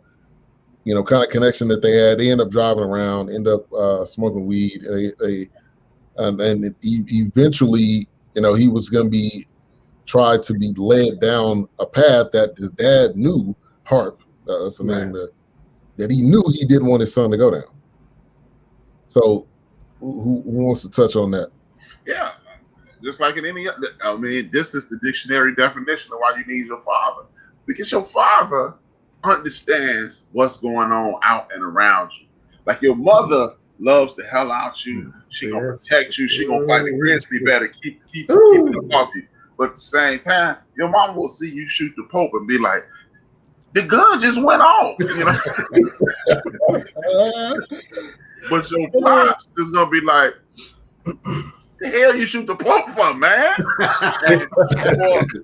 of connection that they had. They end up driving around, end up smoking weed, and eventually, he was going to be tried to be led down a path that the dad knew, HRap, that's the name that he knew he didn't want his son to go down. So, who wants to touch on that? Yeah, just like in any other, I mean, this is the dictionary definition of why you need your father, because your father understands what's going on out and around you. Like your mother loves the hell out you. She gonna protect you. She gonna fight the grizzly bear to keep it off you. But at the same time, your mom will see you shoot the Pope and be like, the gun just went off, But your pops is gonna be like, the hell you shoot the Pope for, man?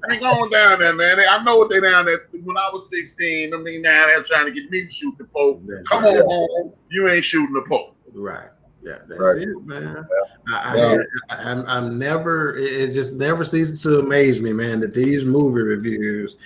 Hang on down there, man. I know what they down there. When I was 16, I mean, down there trying to get me to shoot the Pope. Come on home, you ain't shooting the Pope. Right. Yeah, that's it, man. I'm never. It just never ceases to amaze me, man, that these movie reviews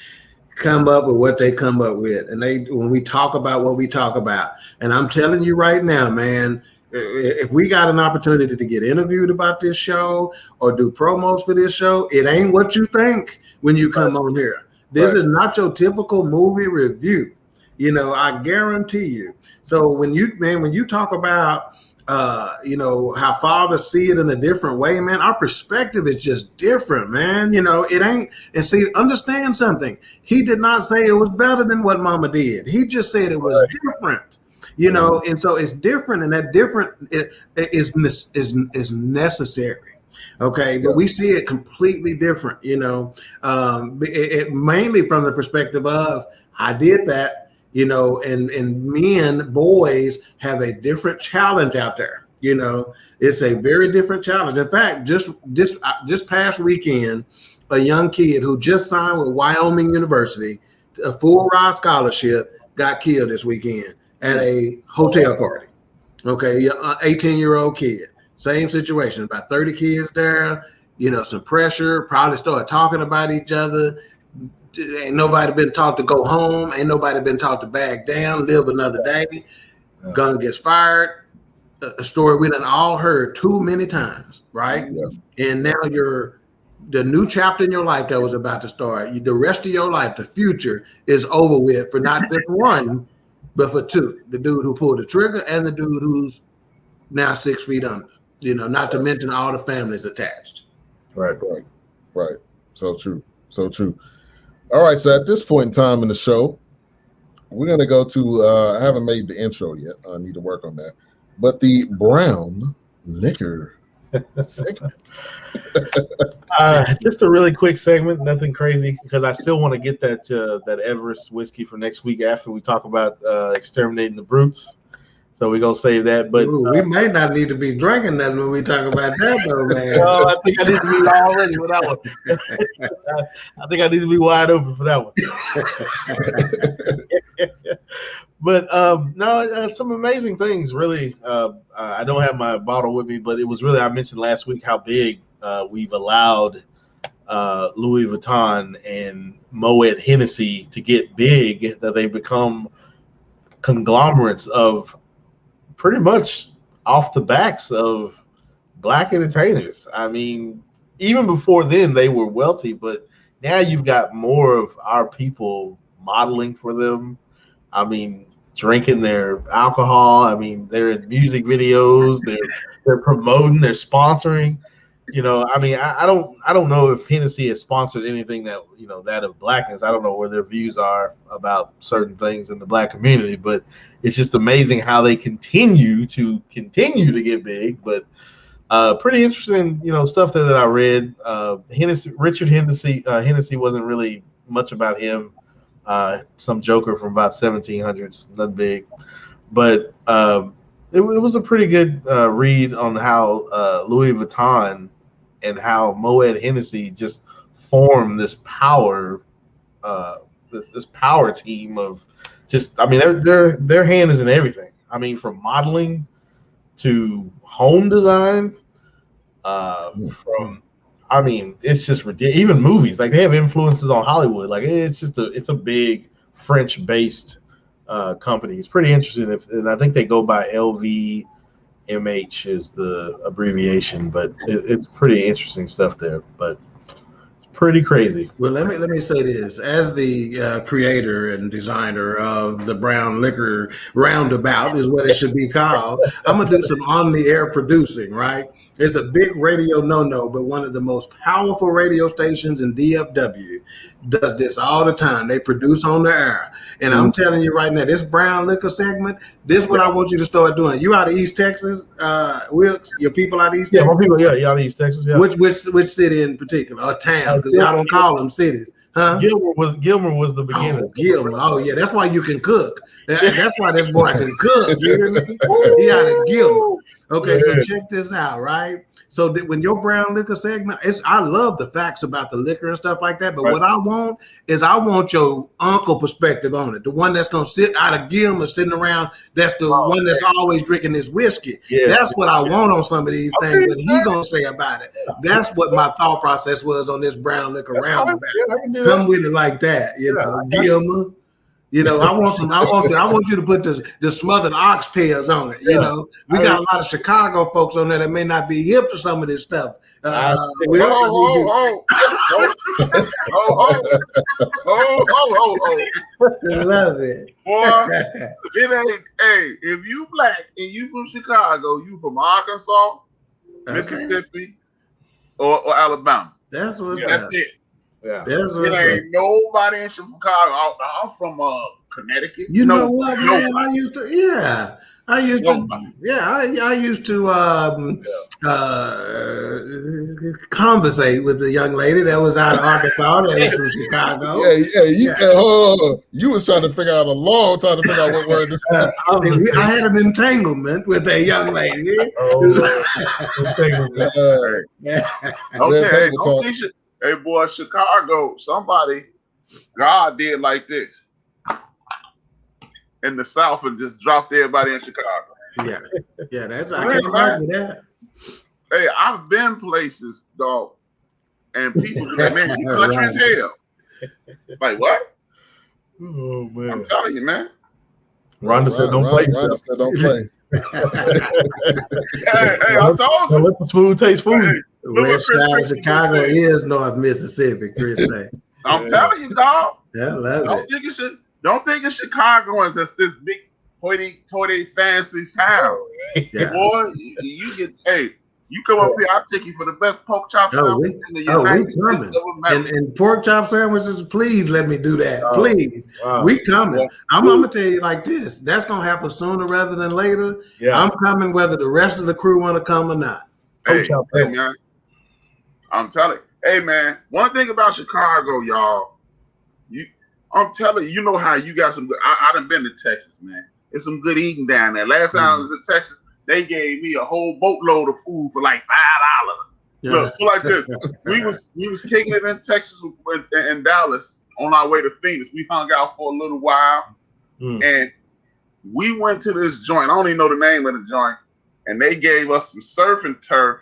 come up with what they come up with, and when we talk about what we talk about, and I'm telling you right now, man, if we got an opportunity to get interviewed about this show or do promos for this show, it ain't what you think when you come on here. This is not your typical movie review. I guarantee you. So when you talk about how fathers see it in a different way, man, our perspective is just different, man. It ain't, and see, understand something. He did not say it was better than what mama did. He just said it was different, and so it's different, and that different is necessary. Okay, but we see it completely different, it mainly from the perspective of, I did that. And boys have a different challenge out there. It's a very different challenge. In fact, just past weekend, a young kid who just signed with Wyoming University, a full ride scholarship, got killed this weekend at a hotel party. Okay, 18-year-old kid, same situation, about 30 kids there, some pressure, probably started talking about each other. Ain't nobody been taught to go home. Ain't nobody been taught to back down, live another day. Gun gets fired. A story we done all heard too many times, right? Yeah. And now the new chapter in your life that was about to start. The rest of your life, the future, is over with for not just one, but for two. The dude who pulled the trigger and the dude who's now 6 feet under. Not to mention all the families attached. Right. So true. All right, so at this point in time in the show, we're going to go to, I haven't made the intro yet. I need to work on that. But the brown liquor segment. Just a really quick segment, nothing crazy, because I still want to get that Everest whiskey for next week after we talk about exterminating the brutes. So we're going to save that. But we might not need to be drinking that when we talk about that, though, man. Well, I think I need to be already with that one. I think I need to be wide open for that one. But some amazing things, really. I don't have my bottle with me, but it was really, I mentioned last week how big we've allowed Louis Vuitton and Moet Hennessy to get big, that they become conglomerates of pretty much off the backs of black entertainers. I mean, even before then they were wealthy, but now you've got more of our people modeling for them. I mean, drinking their alcohol. I mean, they're in music videos, they're promoting, they're sponsoring. I mean, I don't know if Hennessy has sponsored anything that, that of blackness. I don't know where their views are about certain things in the black community, but it's just amazing how they continue to get big. But pretty interesting, stuff that I read. Richard Hennessy wasn't really much about him. Some joker from about 1700s, nothing big. But it was a pretty good read on how Louis Vuitton and how Moet Hennessy just formed this power, this power team of just. I mean, their hand is in everything. I mean, from modeling to home design, I mean, it's just ridiculous. Even movies, like they have influences on Hollywood. Like it's a big French-based company. It's pretty interesting, and I think they go by LVMH is the abbreviation, but it's pretty interesting stuff there. But it's pretty crazy. Well, let me say this: as the creator and designer of the brown liquor roundabout, is what it should be called. I'm gonna do some on the air producing. Right? It's a big radio no-no, but one of the most powerful radio stations in DFW does this all the time. They produce on the air. And I'm telling you right now, this brown liquor segment, this is what I want you to start doing. You out of East Texas, Wilks? Your people out of East Texas? Yeah, my people, yeah, out of East Texas, yeah. Which city in particular, or town? Because I don't call them cities. Huh? Gilmer was the beginning. Oh, Gilmer. Oh, yeah. That's why you can cook. That's why this boy can cook. You hear me? He out of Gilmer. Okay, so check this out, right? So when your brown liquor segment, I love the facts about the liquor and stuff like that, but what I want is your uncle perspective on it. The one that's going to sit out of Gilmer sitting around, that's the one that's always drinking this whiskey. Yeah. That's what I want on some of these things, but he going to say about it. That's what my thought process was on this brown liquor roundabout. Come with it like that, Gilmer. I want you to put the smothered oxtails on it. We got a lot of Chicago folks on there that may not be hip to some of this stuff. I love it. Boy, it ain't. Hey, if you black and you from Chicago, you from Arkansas, Mississippi, or Alabama. That's what's That's it. Yeah, it ain't nobody in Chicago. I'm from Connecticut. You know what, man? I used to conversate with a young lady that was out of Arkansas that was from Chicago. You was trying to figure out a long time to figure out what word to say. I had an entanglement with a young lady. Okay, hey, boy, Chicago, God did like this in the South and just dropped everybody in Chicago. Yeah, that's I can't argue that. Hey, I've been places, dog, and people be like, man, you country as hell. Like, what? Oh, man. I'm telling you, man. Rhonda said, don't play. Rhonda said, don't play. Hey, I told you. Let the food taste food. Hey, West side of Chicago is North Mississippi, Chris say. I'm telling you, dog. Yeah, I love it. Don't think of Chicago as this big hoity-toity fancy town. Yeah. Boy, you come up here, I'll take you for the best pork chop sandwich in the United States of America. And pork chop sandwiches, please let me do that. Please. Wow. We coming. I'm going to tell you like this. That's going to happen sooner rather than later. Yeah. I'm coming whether the rest of the crew want to come or not. Hey, man. I'm telling you. Hey, man, one thing about Chicago, y'all, I'm telling you, you know how you got some good, I done been to Texas, man. There's some good eating down there. Last time I was in Texas, they gave me a whole boatload of food for like $5. Yeah. Look, like this. We was kicking it in Texas in Dallas on our way to Phoenix. We hung out for a little while, and we went to this joint. I don't even know the name of the joint, and they gave us some surf and turf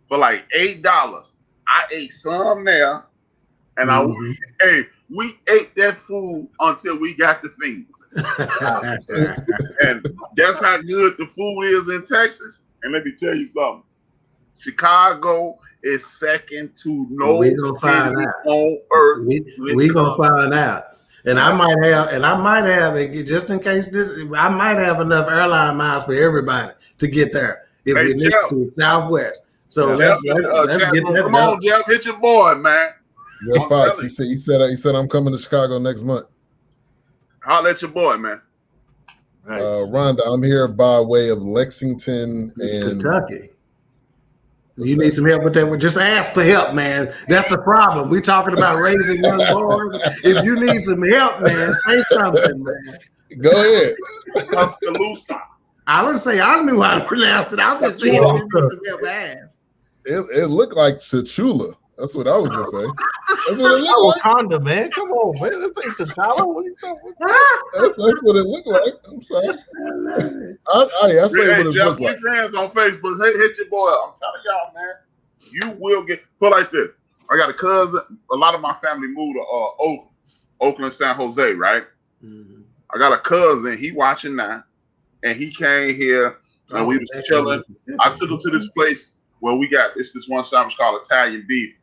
for like $8. I ate some there, and we ate that food until we got to Phoenix. And that's how good the food is in Texas. And let me tell you something. Chicago is second to no city on earth. We're going to find out. And I might have, just in case I might have enough airline miles for everybody to get there if we need to Southwest. So let's get that. Come on, Jeff, hit your boy, man. Jeff Fox, he said I'm coming to Chicago next month. Holler at your boy, man. Nice. Rhonda, I'm here by way of Lexington and Kentucky. You need some help with that. Just ask for help, man. That's the problem. We're talking about raising young boys. If you need some help, man, say something, man. Go ahead. Tuscaloosa. I would say I knew how to pronounce it. I was just saying it ass. It looked like Chachula. That's what I was gonna say. That's what it looked like. Wakanda, man. Come on, man. This ain't T'Challa. What are you talking about? That's what it looked like. I'm sorry. I say what it Jeff, looked like. friends on Facebook, hit your boy up. I'm telling y'all, man, you will get put like this. I got a cousin. A lot of my family moved to Oakland, San Jose, right? Mm-hmm. I got a cousin. He watching now, and he came here and we was chilling. I took him to this place where it's this one sandwich called Italian beef.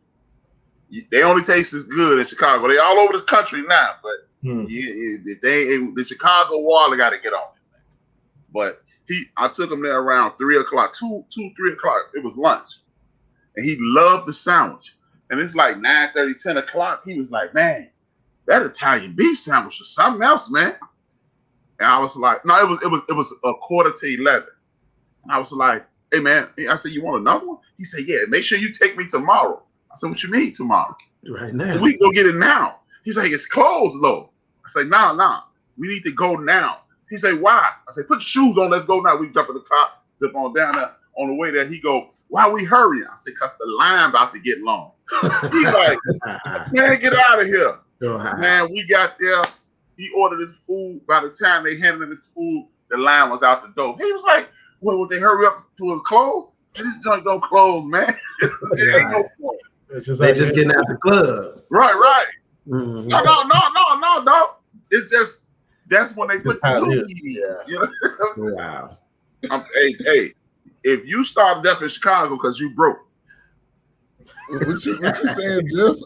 They only taste as good in Chicago. They all over the country now, but if the Chicago wall, they got to get on it. But I took him there around 3 o'clock, 3 o'clock. It was lunch, and he loved the sandwich. And it's like 9:30, 10 o'clock. He was like, "Man, that Italian beef sandwich was something else, man." And I was like, "No, it was 10:45." And I was like, "Hey, man," I said, "You want another one?" He said, "Yeah, make sure you take me tomorrow." I said, "What you mean tomorrow?" Right now. We can go get it now. He's like, "It's closed though." I said, nah. We need to go now. He said, "Why?" I said, "Put your shoes on. Let's go now." We jump in the car, zip on down there. On the way there, he go, "Why we hurrying?" I said, "Cause the line about to get long." He's like, "Man, get out of here." Man, we got there. He ordered his food. By the time they handed him his food, the line was out the door. He was like, "Well, would they hurry up to his clothes?" This joint don't close, man. It ain't no point. They just getting out the club. Right. Mm-hmm. No, dog. It's just that's when they put the movie in. You know? Wow. Hey, if you started up in Chicago because you broke. What you saying, Jeff?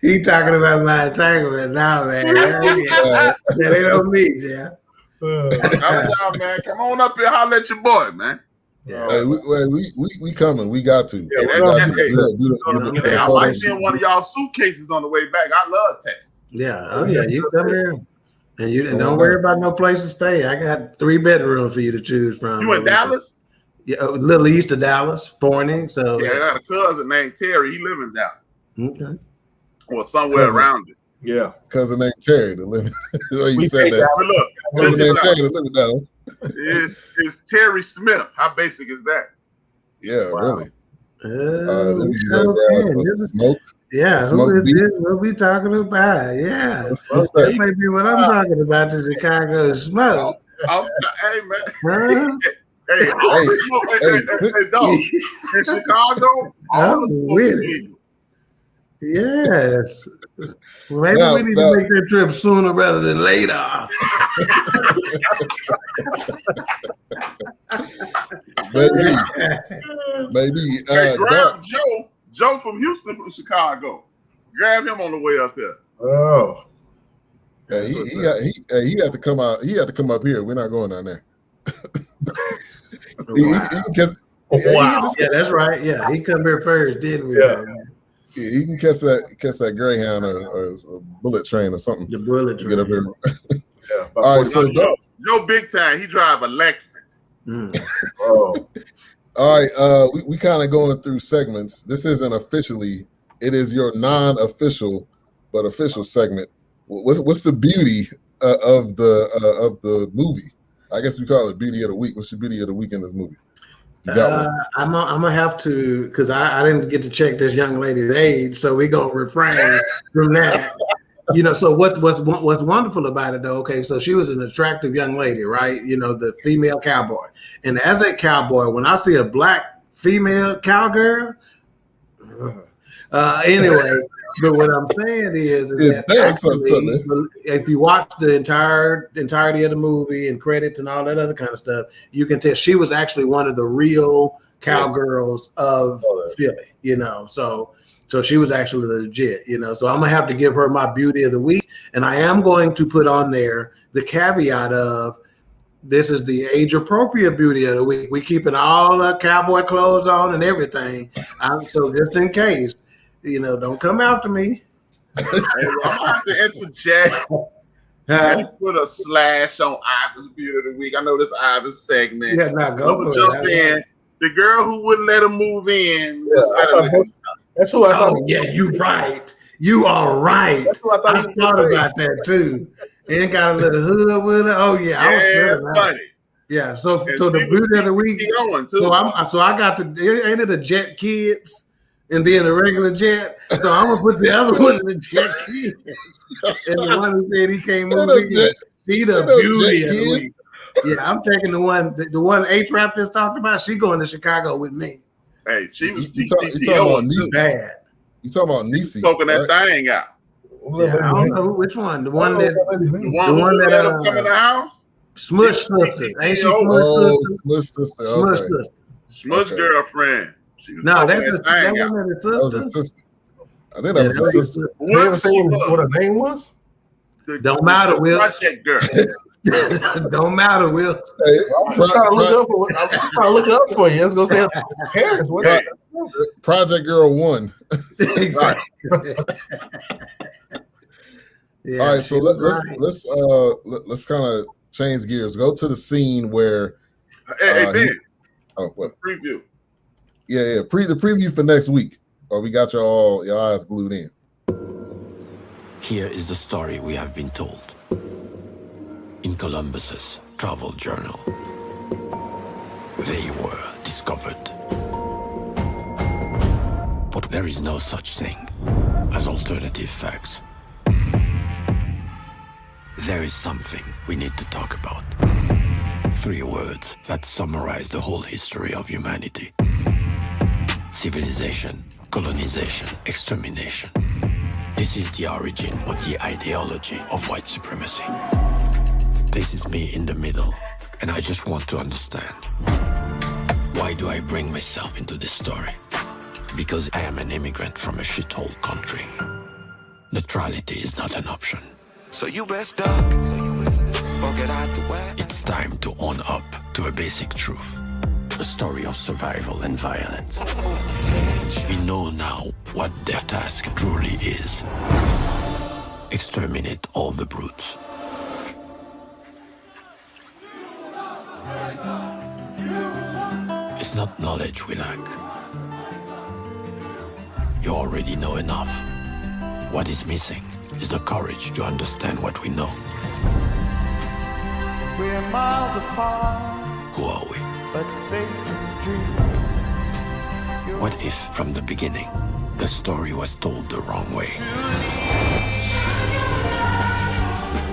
He talking about my entanglement now, man. That ain't on me, Jeff. Y'all, man, come on up here, holler at your boy, man. Yeah. Hey, we coming. We got to. Yeah, I like seeing one of y'all suitcases on the way back. I love Texas. Yeah. Oh yeah, you come here. And don't worry about no place to stay. I got 3 bedrooms for you to choose from. You in Dallas? Yeah, a little east of Dallas, Forney. So yeah, I got a cousin named Terry. He live in Dallas. Okay. Or somewhere around it. Yeah. Cousin named Terry to live. You said that. Look, cousin named Terry to live in Dallas. It's Terry Smith. How basic is that? Yeah, wow. Really. Smoke. Yeah, who is this? What we talking about? Yeah, that may be what I'm talking about. The Chicago smoke. Hey man. Hey, dog. In Chicago, all the smoke is legal. Yes. Maybe we need to make that trip sooner rather than later. Maybe. Hey, grab Joe from Houston, from Chicago. Grab him on the way up here. Oh. Hey, he had to come out. He had to come up here. We're not going down there. Wow. Yeah, that's right. Yeah, he come here first, didn't we? Yeah. He can catch that Greyhound or a bullet train or something. The bullet train. Get up here. Yeah. All right, so Joe big time. He drive a Lexus. Oh. All right, we kind of going through segments. This isn't officially. It is your non-official, but official segment. What's the beauty of the movie? I guess we call it beauty of the week. What's the beauty of the week in this movie? I'm gonna have to, because I didn't get to check this young lady's age, so we're gonna refrain from that. You know, so what's wonderful about it though? Okay, so she was an attractive young lady, right? You know, the female cowboy, and as a cowboy, when I see a black female cowgirl, anyway. But what I'm saying is that actually, if you watch the entirety of the movie and credits and all that other kind of stuff, you can tell she was actually one of the real cowgirls of Philly, you know. So she was actually legit, you know. So I'm gonna have to give her my beauty of the week, and I am going to put on there the caveat of this is the age appropriate beauty of the week. We keeping all the cowboy clothes on and everything. So just in case. You know, don't come after me. I'm gonna have to interject and put a slash on Ivan's beauty of the week. I know this Ivan's segment. Yeah, now go for jump in. The girl who wouldn't let him move in. That's who I thought. Oh, yeah, you right. You are right. That's who I thought about that too. and got a little hood with her. Oh yeah, I was feeling that. buddy. Yeah, so And the she beauty was of the week. going too. So I got ain't it the Jet Kids and then the regular Jet. So I'm gonna put the other one in the Jet Kids. And the one who said he can't move. She the beauty of the week. Yeah, I'm taking the one HRap just talked about. She going to Chicago with me. Hey, she was You talking about Niecy? Bad. You talking about Niecy? Poking that thing out. Yeah, I don't know which one. The one that The one that come in the house. Smush sister. Ain't she Smush sister? Smush Okay. sister. Smush girlfriend. She was No, poking that's that that thing out. one that That was his his sister. sister. I think that was his sister. Did they ever say what her name was? Don't matter, Will. Project girl. Don't matter, Will. Hey, I'm trying to look it up for you. I was gonna say Paris. What? Hey. Project Girl 1. Exactly. Yeah, All right, so let's kind of change gears. Go to the scene where Hey, Ben. what? Preview. Yeah. The preview for next week. We got your eyes glued in. Here is the story we have been told. In Columbus's travel journal, they were discovered. But there is no such thing as alternative facts. There is something we need to talk about. 3 words that summarize the whole history of humanity. Civilization, colonization, extermination. This is the origin of the ideology of white supremacy. This is me in the middle, and I just want to understand. Why do I bring myself into this story? Because I am an immigrant from a shithole country. Neutrality is not an option. So you best duck. Or get out the way. It's time to own up to a basic truth. A story of survival and violence. We know now what their task truly is. Exterminate all the brutes. It's not knowledge we lack. You already know enough. What is missing is the courage to understand what we know. We're miles apart, Who are we? but safe dreams. What if, from the beginning, the story was told the wrong way?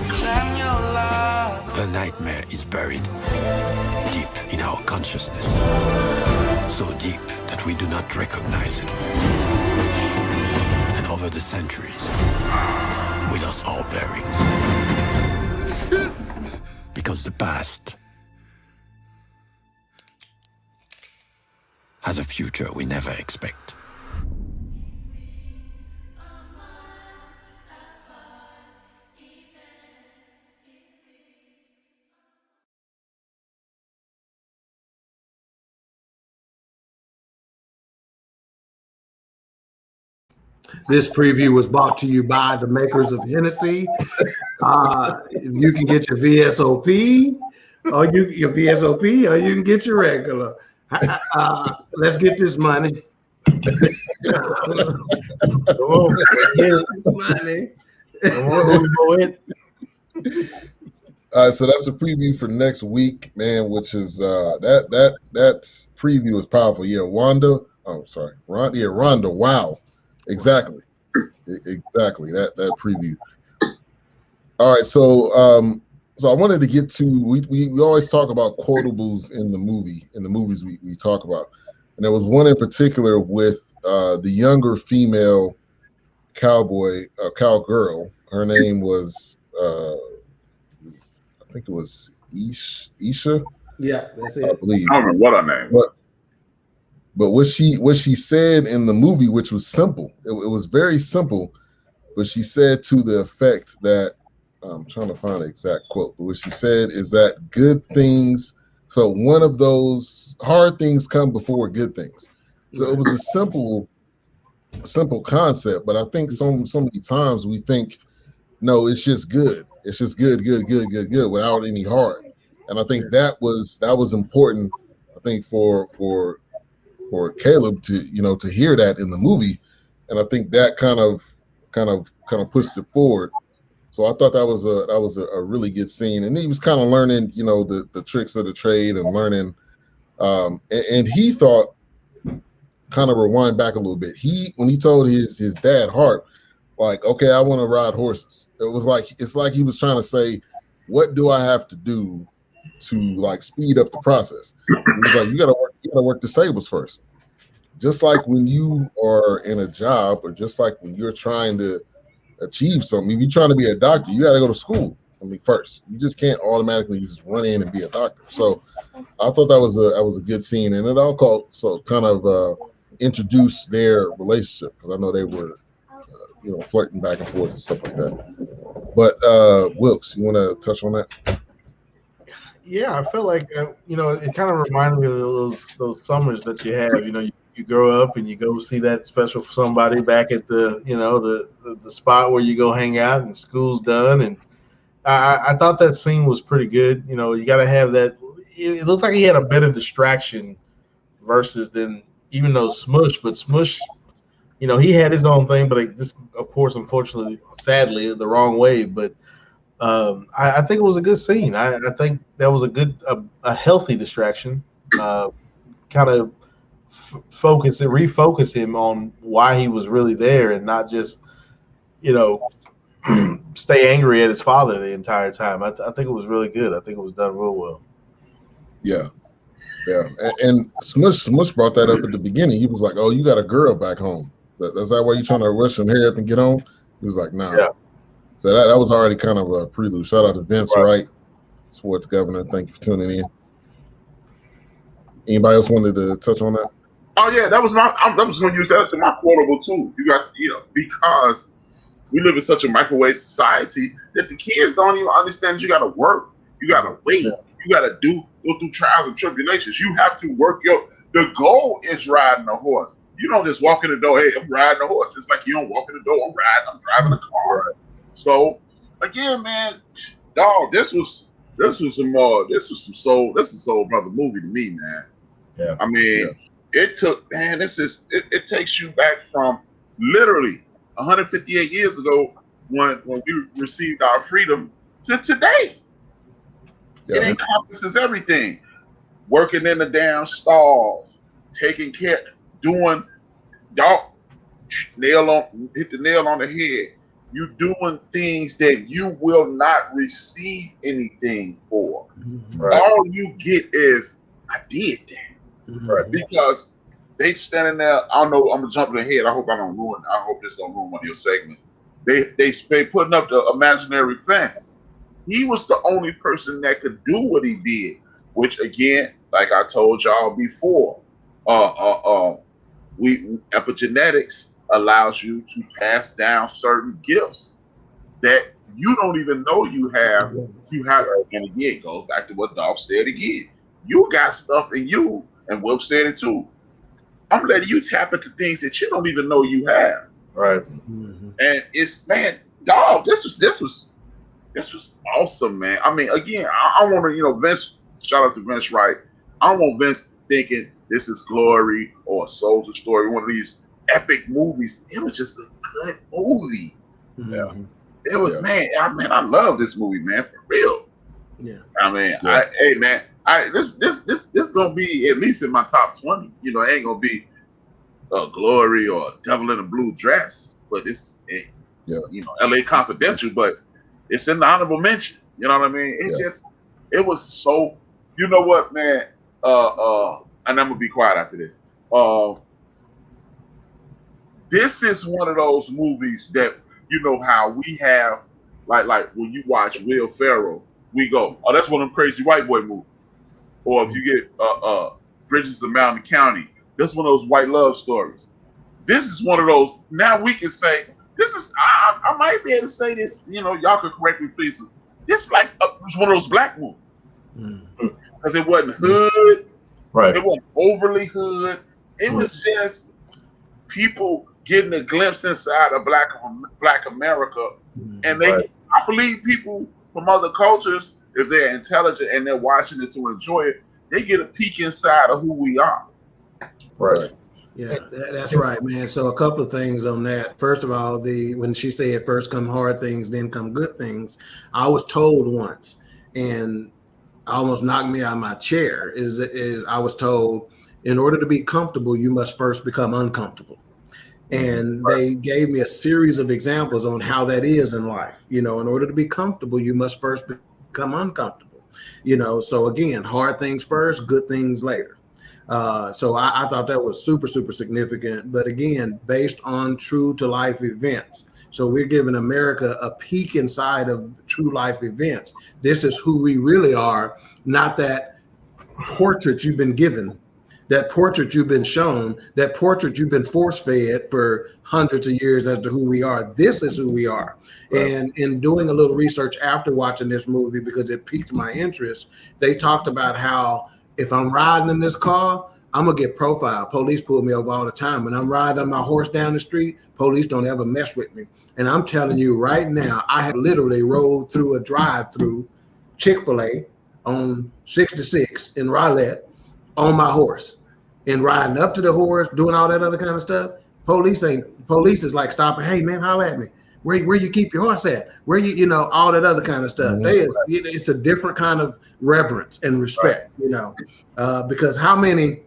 Shine your light. The nightmare is buried deep in our consciousness. So deep that we do not recognize it. And over the centuries, we lost all bearings. Because the past has a future we never expect. This preview was brought to you by the makers of Hennessy. You can get your VSOP, or your VSOP, or you can get your regular. Let's get this money. Money. All right, so that's a preview for next week, man. Which is that preview is powerful. Yeah, Rhonda. Oh, sorry, Rhonda. Wow, exactly that preview. All right, so I wanted to get to we always talk about quotables in the movies we talk about, and there was one in particular with the younger female cowgirl. Her name was I think it was Isha. Yeah, that's I it. believe. I don't remember what her name was. But what she said in the movie, which was simple, it was very simple, but she said to the effect that I'm trying to find the exact quote, but what she said is that good things. So one of those hard things come before good things. So it was a simple concept, but I think so many times we think, no, it's just good. It's just good without any hard. And I think that was important. I think for Caleb to hear that in the movie, and I think that kind of pushed it forward. So I thought that was a really good scene, and he was kind of learning, the tricks of the trade and learning. And he thought, kind of rewind back a little bit. When he told his dad Hart, like, okay, I want to ride horses. It's like he was trying to say, what do I have to do to like speed up the process? He was like, you gotta work the stables first. Just like when you are in a job, or just like when you're trying to achieve something, if you're trying to be a doctor, you got to go to school. First, you just can't automatically just run in and be a doctor. So I thought that was a good scene, and it all kind of introduced their relationship, because I know they were flirting back and forth and stuff like that. But Wilks, you want to touch on that? Yeah, I felt like it kind of reminded me of those summers that you have. You grow up and you go see that special somebody back at the the spot where you go hang out and school's done. And I thought that scene was pretty good. You got to have that. It looks like he had a better distraction versus than even though Smush, but Smush, he had his own thing, but it just, of course, unfortunately, sadly, the wrong way. But I think it was a good scene. I think that was a healthy distraction. Kind of refocus him on why he was really there, and not just, stay angry at his father the entire time. I think it was really good. I think it was done real well. Yeah. And Smush brought that up at the beginning. He was like, "Oh, you got a girl back home. Is that why you trying to rush and hurry up and get on?" He was like, "Nah." Yeah. So that was already kind of a prelude. Shout out to Vince Wright, sports governor. Thank you for tuning in. Anybody else wanted to touch on that? Oh yeah, I'm just going to use that as my quotable too. You got, because we live in such a microwave society that the kids don't even understand that you got to work, you got to wait, you got to go through trials and tribulations. You have to work the goal is riding a horse. You don't just walk in the door, hey, I'm riding a horse. It's like you don't walk in the door, I'm driving a car. So again, man, dog, this was some soul brother movie to me, man. Yeah. I mean, it takes you back from literally 158 years ago when we received our freedom to today. Yeah. It encompasses everything. Working in the damn stalls, taking care, doing Dawk, hit the nail on the head. You doing things that you will not receive anything for. Right. All you get is, I did that. Right. Because they standing there, I don't know, I'm gonna jump ahead. I hope this don't ruin one of your segments. They putting up the imaginary fence. He was the only person that could do what he did, which again, like I told y'all before, epigenetics allows you to pass down certain gifts that you don't even know you have. And again, it goes back to what Dawk said again. You got stuff in you, and Will said it too. I'm letting you tap into things that you don't even know you have. Right. Mm-hmm. And it's, man, Dawk, this was awesome, man. I mean, again, I want to, Vince, shout out to Vince Wright. I don't want Vince thinking this is Glory or a Soldier Story, one of these epic movies. It was just a good movie. Yeah. It was, man, I love this movie, man, for real. Yeah. I mean, this gonna be at least in my top 20. It ain't gonna be a Glory or a Devil in a Blue Dress, but it's LA Confidential, but it's in the honorable mention. You know what I mean? It's just, it was so, you know what, man, and I'm gonna be quiet after this. This is one of those movies that, how we have, like when you watch Will Ferrell, we go, oh, that's one of them crazy white boy movies. Or if you get Bridges of Mountain County, that's one of those white love stories. This is one of those, now we can say, this is, I might be able to say this, y'all can correct me, please. This is like it's one of those black movies. Because it wasn't hood. Right. It wasn't overly hood. It was just people getting a glimpse inside of Black America. And I believe people from other cultures, if they're intelligent and they're watching it to enjoy it, they get a peek inside of who we are. Right. Yeah, that's right, man. So a couple of things on that. First of all, when she said first come hard things, then come good things, I was told once, and almost knocked me out of my chair, is I was told, in order to be comfortable, you must first become uncomfortable. And they gave me a series of examples on how that is in life. In order to be comfortable, you must first become uncomfortable. So again, hard things first, good things later. So I thought that was super, super significant. But again, based on true to life events. So we're giving America a peek inside of true life events. This is who we really are, not that portrait you've been given, that portrait you've been shown, that portrait you've been force-fed for hundreds of years as to who we are. This is who we are. Right. And in doing a little research after watching this movie, because it piqued my interest, they talked about how if I'm riding in this car, I'm going to get profiled. Police pull me over all the time. When I'm riding on my horse down the street, police don't ever mess with me. And I'm telling you right now, I have literally rolled through a drive-through Chick-fil-A on 66 in Rowlett on my horse and riding up to the horse, doing all that other kind of stuff. Police is like stopping. Hey man, holler at me. Where you keep your horse at? Where all that other kind of stuff. It's a different kind of reverence and respect, because how many,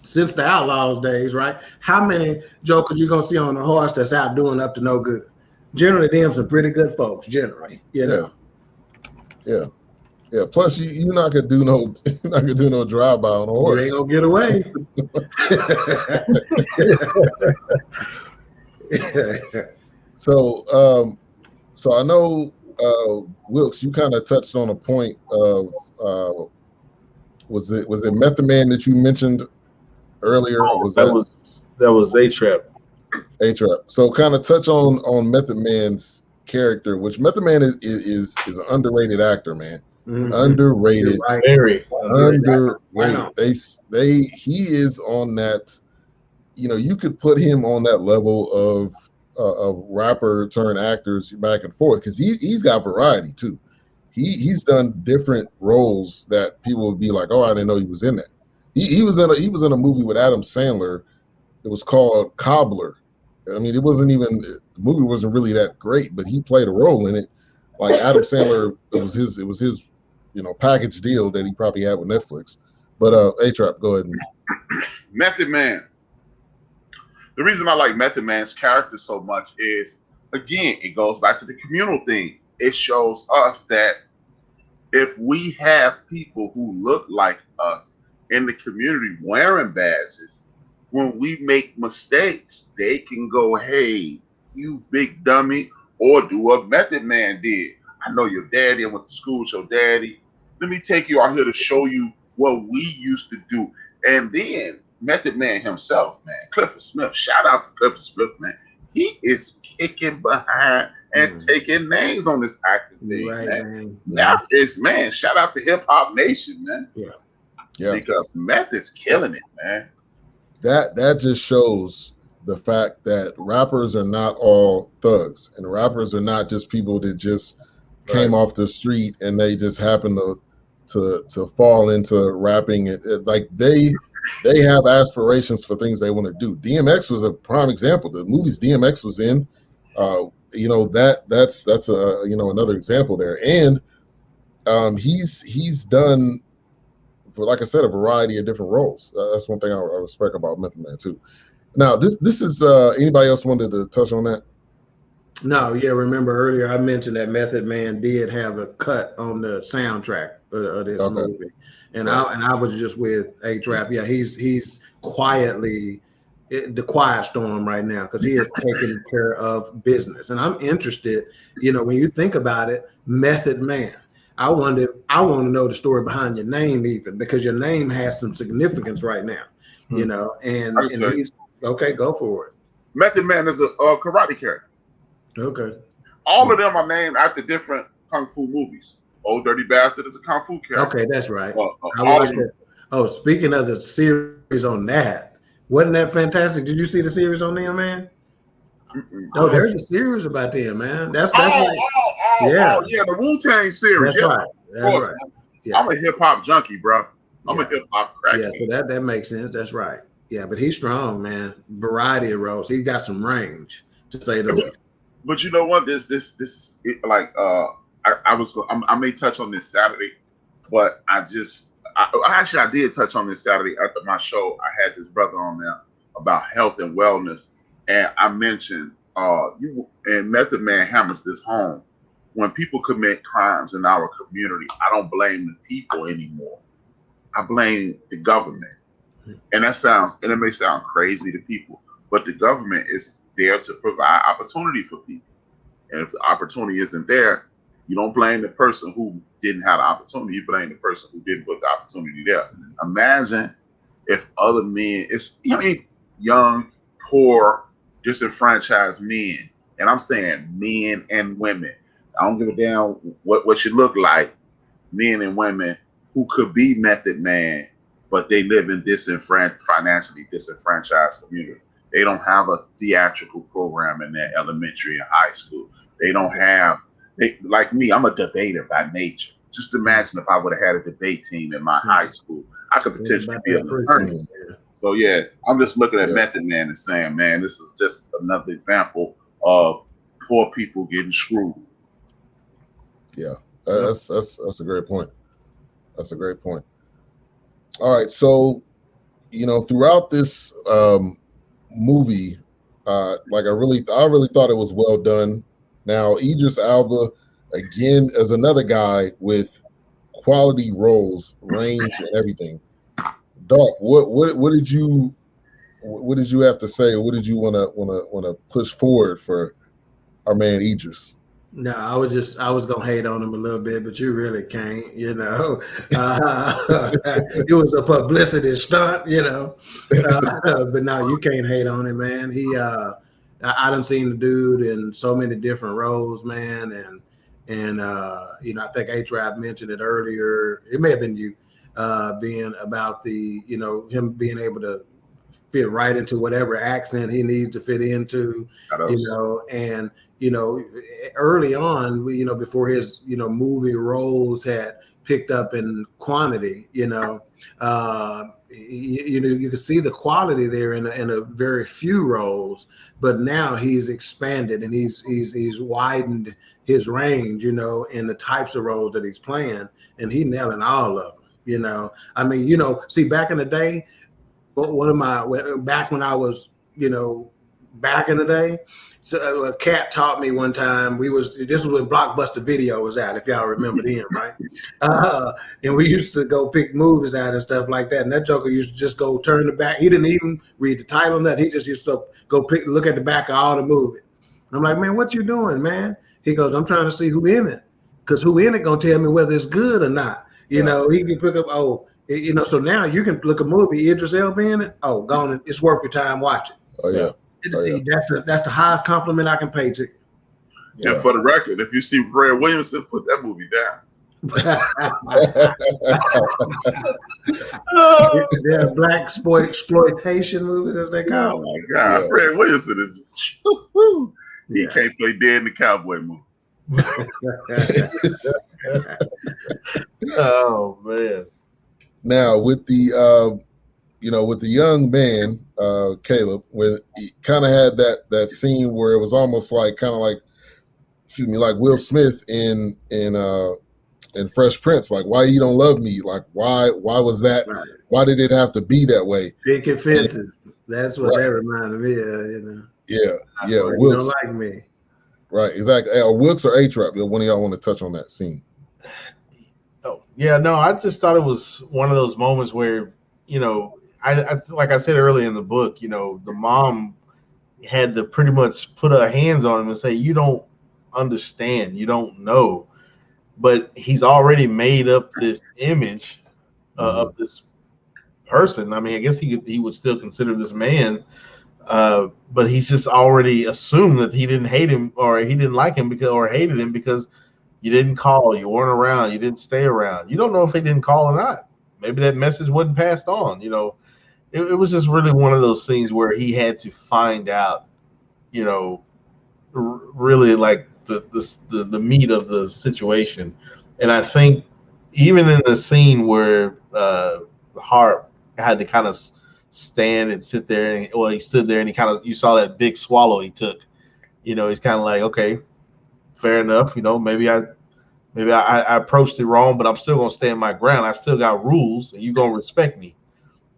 since the outlaws days, right? How many jokers you gonna see on a horse that's out doing up to no good? Generally, them some pretty good folks. Generally, Yeah. Plus, you're not gonna do no drive-by on a horse. You ain't gonna get away. So I know, Wilks, you kind of touched on a point of was it Method Man that you mentioned earlier? That was HRap. HRap. So kind of touch on Method Man's character, which Method Man is an underrated actor, man. Mm-hmm. Underrated, right. Very underrated. He is on that. You could put him on that level of rapper turned actors back and forth, because he's got variety too. He's done different roles that people would be like, oh, I didn't know he was in that. He was in a movie with Adam Sandler. It was called Cobbler. I mean, the movie wasn't really that great, but he played a role in it. Like Adam Sandler, it was his package deal that he probably had with Netflix. But HRap, go ahead. Method Man. The reason I like Method Man's character so much is, again, it goes back to the communal thing. It shows us that if we have people who look like us in the community wearing badges, when we make mistakes, they can go, hey, you big dummy, or do what Method Man did. I know your daddy. I went to school with your daddy. Let me take you out here to show you what we used to do. And then Method Man himself, man, Clifford Smith, shout out to Clifford Smith, man. He is kicking behind and taking names on this acting thing, right, man. Now shout out to Hip Hop Nation, man. Yeah. Because Meth is killing it, man. That just shows the fact that rappers are not all thugs, and rappers are not just people that just came off the street and they just happen to fall into rapping. Like they have aspirations for things they want to do. DMX was a prime example. The movies DMX was in, that's another example there. And he's done, for, like I said, a variety of different roles. That's one thing I respect about Method Man too. Now, this is anybody else wanted to touch on that? No, yeah. Remember earlier I mentioned that Method Man did have a cut on the soundtrack of this movie, and I was just with HRap. Yeah, he's quietly the quiet storm right now, because he is taking care of business. And I'm interested. When you think about it, Method Man. I want to know the story behind your name, even, because your name has some significance right now. And he's okay. Go for it. Method Man is a karate character. Okay. All of them are named after different kung fu movies. Old Dirty Bastard is a kung fu character. Okay, that's right. Speaking of the series on that, wasn't that fantastic? Did you see the series on them, man? Oh, there's a series about them, man. That's right. The Wu-Tang series. That's right. That's right. Yeah. I'm a hip hop junkie, bro. I'm a hip hop crackhead. Yeah, so that makes sense. That's right. Yeah, but he's strong, man. Variety of roles. He's got some range, to say the least. But you know what? This is it, like I may touch on this Saturday, but I did touch on this Saturday after my show. I had this brother on there about health and wellness, and I mentioned and Method Man hammers this home. When people commit crimes in our community, I don't blame the people anymore. I blame the government. And it may sound crazy to people, but the government is there to provide opportunity for people. And if the opportunity isn't there, you don't blame the person who didn't have the opportunity. You blame the person who didn't put the opportunity there. Imagine if other men, young, poor, disenfranchised men, and I'm saying men and women. I don't give a damn what you look like. Men and women who could be Method Man, but they live in financially disenfranchised community. They don't have a theatrical program in their elementary and high school. They don't have, like me, I'm a debater by nature. Just imagine if I would have had a debate team in my high school. I could potentially be an attorney. So yeah, I'm just looking at Method Man and saying, man, this is just another example of poor people getting screwed. Yeah, that's a great point. That's a great point. All right, so throughout this movie, like I really thought it was well done. Now, Idris Elba again as another guy with quality roles, range, and everything. Dawk, what did you have to say? What did you want to push forward for our man Idris? No, I was gonna hate on him a little bit, but you really can't, It was a publicity stunt, but no, you can't hate on him, man. I done seen the dude in so many different roles, man, and I think HRap mentioned it earlier. It may have been you, being about the, him being able to fit right into whatever accent he needs to fit into, and early on, before his, movie roles had picked up in quantity, you could see the quality there in a very few roles, but now he's expanded and he's widened his range, in the types of roles that he's playing, and he's nailing all of them, see, back in the day, back when I was, back in the day, so a cat taught me one time. This was when Blockbuster Video was out, if y'all remember them, right? And we used to go pick movies out and stuff like that. And that joker used to just go turn the back. He didn't even read the title and that. He just used to go look at the back of all the movies. I'm like, man, what you doing, man? He goes, I'm trying to see who in it, because who in it gonna tell me whether it's good or not. He can pick up. So now you can look a movie, Idris Elba in it. Oh, gone. It's worth your time. Watch it. Oh yeah. That's the highest compliment I can pay to you. Yeah. And for the record, if you see Fred Williamson, put that movie down. Yeah, black exploitation movies, as they call. Oh my God, yeah. Fred Williamson is he can't play dead in the cowboy movie. Oh man. Now with the with the young man, Caleb, when he kind of had that scene where it was almost like like Will Smith in Fresh Prince, like, why you don't love me? Like, why was that? Right. Why did it have to be that way? Picket fences. That's what that reminded me of, Yeah. You don't like me. Right, exactly. Or Wilks or HRap, one of y'all want to touch on that scene? Oh, yeah, no, I just thought it was one of those moments where, I like I said earlier in the book, the mom had to pretty much put her hands on him and say, you don't understand, you don't know. But he's already made up this image of this person. I mean, I guess he would still consider this man, but he's just already assumed that he didn't hate him or he didn't like him or hated him because you didn't call, you weren't around, you didn't stay around. You don't know if he didn't call or not. Maybe that message wasn't passed on. It was just really one of those things where he had to find out, really like the meat of the situation. And I think even in the scene where the HRap had to kind of stand and sit there. And well, he stood there and you saw that big swallow he took. You know, he's kind of like, okay, fair enough. You know, maybe I approached it wrong, but I'm still gonna stand my ground. I still got rules, and you're gonna respect me.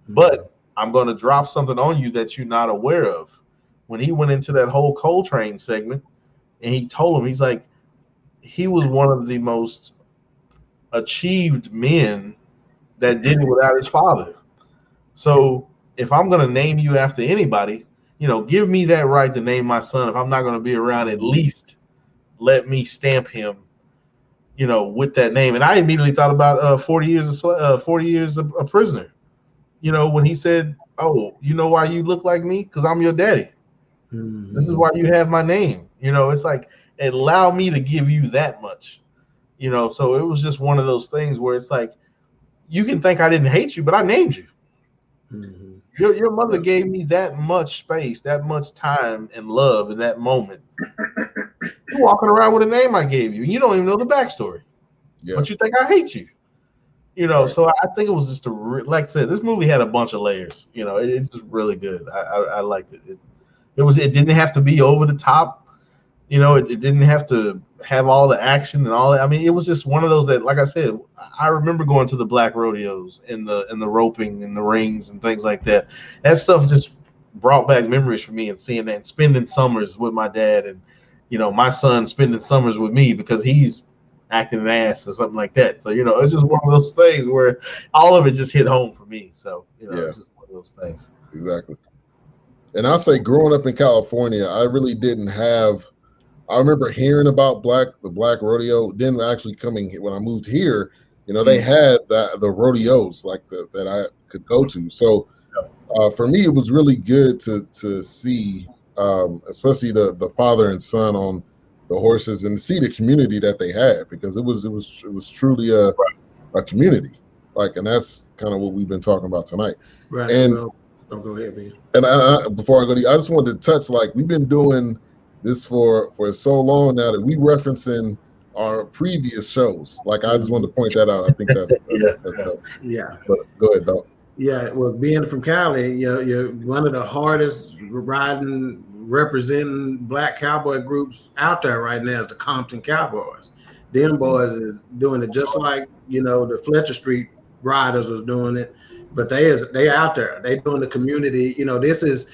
But I'm gonna drop something on you that you're not aware of. When he went into that whole Coltrane segment, and he told him, he's like, he was one of the most achieved men that did it without his father. So if I'm gonna name you after anybody, you know, give me that right to name my son. If I'm not gonna be around, at least let me stamp him, you know, with that name. And I immediately thought about 40 years a prisoner. You know, when he said, "Oh, you know why you look like me? Because I'm your daddy. This is why you have my name." You know, it's like, allow me to give you that much. You know, so it was just one of those things where it's like, you can think I didn't hate you, but I named you. Your mother gave me that much space, that much time and love in that moment. You're walking around with a name I gave you, and you don't even know the backstory. But you think I hate you. You know, so I think it was just like I said, this movie had a bunch of layers. You know, it's just really good. I liked it. It didn't have to be over the top. You know, it didn't have to have all the action and all that. I mean, it was just one of those that, like I said, I remember going to the black rodeos and the roping and the rings and things like that. That stuff just brought back memories for me, and seeing that and spending summers with my dad, and, you know, my son spending summers with me because he's acting an ass or something like that. So, you know, it's just one of those things where all of it just hit home for me. So, you know, it's just one of those things. Exactly. And I'll say, growing up in California, I really didn't have, I remember hearing about the black rodeo, then actually coming, when I moved here, you know, they had the rodeos like that I could go to. So for me, it was really good to see, especially the father and son on the horses, and to see the community that they had, because it was truly a community, like, and that's kind of what we've been talking about tonight. Right. And go ahead, man. And before I go, I just wanted to touch, like, we've been doing this for so long now that we referencing our previous shows. Like, I just wanted to point that out. I think that's dope. Yeah. But go ahead, Dawk. Yeah, well, being from Cali, you're one of the hardest riding, representing black cowboy groups out there right now is the Compton Cowboys. Them boys is doing it just like, you know, the Fletcher Street Riders was doing it, but they out there. They doing the community. You know, this is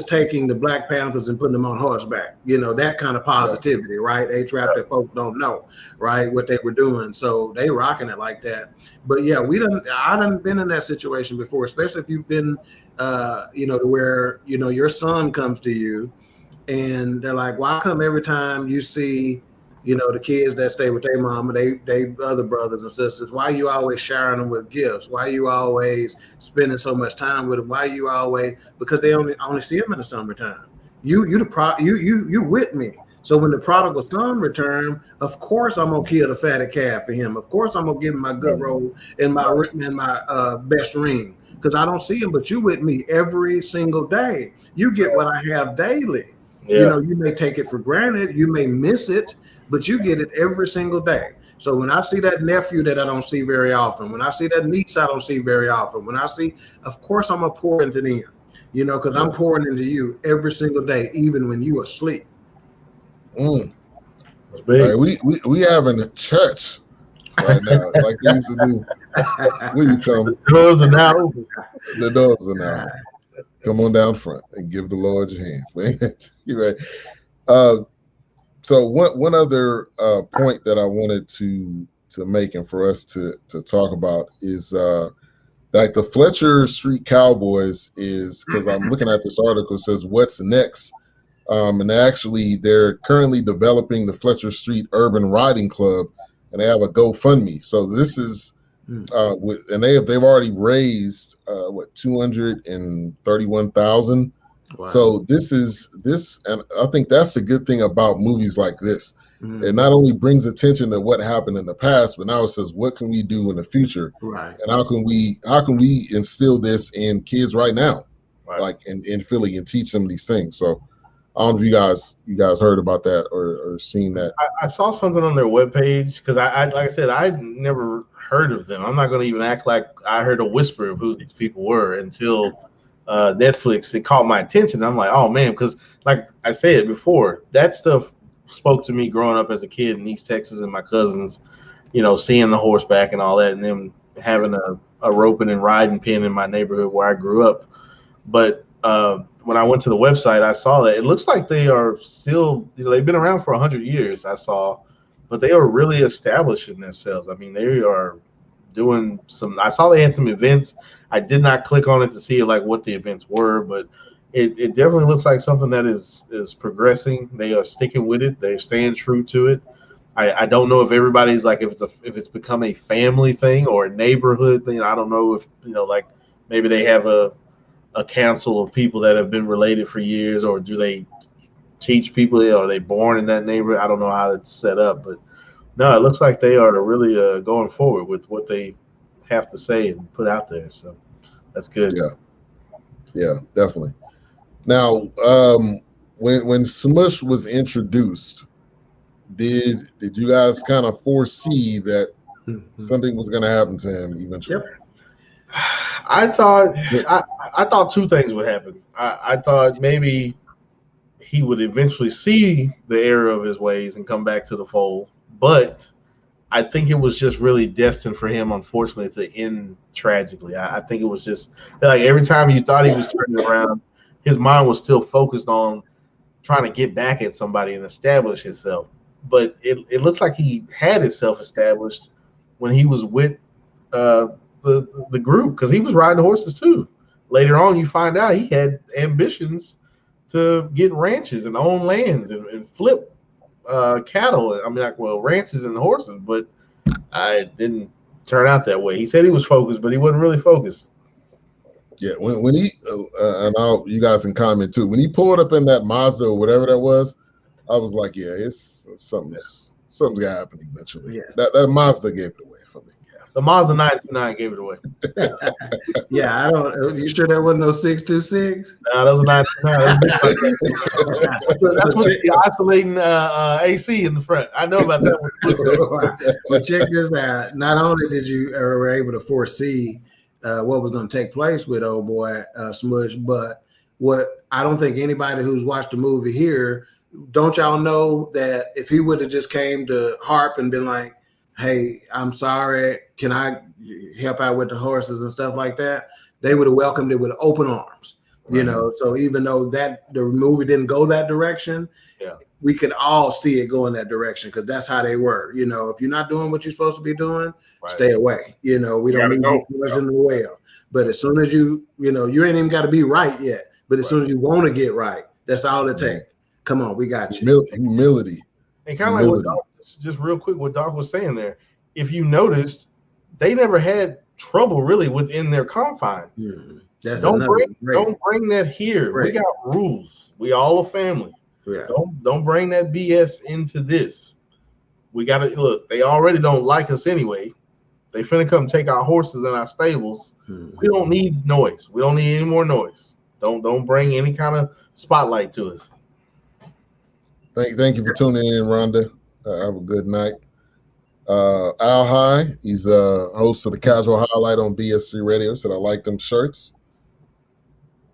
taking the Black Panthers and putting them on horseback. You know, that kind of positivity, right? HRap that folks don't know, right, what they were doing. So they rocking it like that. But yeah, I done been in that situation before, especially if you've been, you know, to where, you know, your son comes to you and they're like, why come every time you see, you know, the kids that stay with their mama, they other brothers and sisters, why you always sharing them with gifts? Why you always spending so much time with them? Why you always, because they only see them in the summertime. You with me. So when the prodigal son return, of course I'm gonna kill the fatted calf for him. Of course I'm gonna give him my good roll and my best ring, because I don't see him, but you with me every single day. You get what I have daily. You know, you may take it for granted, you may miss it, but you get it every single day. So when I see that nephew that I don't see very often, when I see that niece I don't see very often, when I see, of course I'm gonna pour into them, you know, because I'm pouring into you every single day, even when you are asleep. Right, we having a church right now, like they used to do. When you come, the doors are now open. The doors are now. Come on down front and give the Lord your hand. You're right. So one other point that I wanted to make and for us to talk about is like the Fletcher Street Cowboys is, because I'm looking at this article, it says what's next, and actually they're currently developing the Fletcher Street Urban Riding Club, and they have a GoFundMe. So this is and they've already raised $231,000. Wow. So this, and I think that's the good thing about movies like this. It not only brings attention to what happened in the past, but now it says, what can we do in the future? Right. And how can we instill this in kids right now, like in Philly, and teach them these things? So I don't know if you guys heard about that or seen that. I saw something on their webpage, because I like I said, I never heard of them. I'm not going to even act like I heard a whisper of who these people were until Netflix, it caught my attention. I'm like, oh man, because like I said before, that stuff spoke to me growing up as a kid in East Texas and my cousins, seeing the horseback and all that, and then having a roping and riding pen in my neighborhood where I grew up. But when I went to the website, I saw that it looks like they are still, they've been around for 100 years, I saw, but they are really establishing themselves. I mean, they are doing I saw they had some events. I did not click on it to see like what the events were, but it definitely looks like something that is progressing. They are sticking with it. They're staying true to it. I don't know if everybody's like, if it's become a family thing or a neighborhood thing. I don't know if, like maybe they have a council of people that have been related for years, or do they teach people, are they born in that neighborhood? I don't know how it's set up, but no, it looks like they are really going forward with what they have to say and put out there. So that's good. Yeah, definitely. Now, when Smush was introduced, did you guys kind of foresee that something was going to happen to him eventually? Yep. I thought two things would happen. I thought maybe he would eventually see the error of his ways and come back to the fold, but I think it was just really destined for him, unfortunately, to end tragically. I think it was just like every time you thought he was turning around, his mind was still focused on trying to get back at somebody and establish himself. But it looks like he had himself established when he was with the group, because he was riding horses too. Later on, you find out he had ambitions to get ranches and own lands and flip cattle. I mean, ranches and horses, but I didn't turn out that way. He said he was focused, but he wasn't really focused. Yeah, when he and you guys can comment too. When he pulled up in that Mazda or whatever that was, I was like, yeah, it's something's gonna happen eventually. Yeah. That Mazda gave it away for me. The Mazda 929 gave it away. Yeah, I don't. You sure that wasn't no 626? No, that was a 929. That's what the isolating AC in the front. I know about that one. Well, check this out. Not only did you were able to foresee what was going to take place with old boy Smush, but what I don't think anybody who's watched the movie here, don't y'all know that if he would have just came to HRap and been like, hey, I'm sorry, can I help out with the horses and stuff like that, they would have welcomed it with open arms. Right. So even though that the movie didn't go that direction, we could all see it go in that direction, because that's how they were. If you're not doing what you're supposed to be doing, stay away. We don't need to be in the well. But as soon as you ain't even got to be right yet. But as soon as you want to get right, that's all it takes. Come on, we got you. Humility. And kind of like what Dawk, just real quick, what Dawk was saying there. If you noticed, they never had trouble really within their confines. Don't bring that here. Right. We got rules. We all a family. Yeah. Don't bring that BS into this. We got to look. They already don't like us anyway. They finna come take our horses and our stables. We don't need noise. We don't need any more noise. Don't bring any kind of spotlight to us. Thank you for tuning in, Rhonda. Have a good night. Al High, he's a host of the Casual Highlight on BS3 Radio. Said I like them shirts.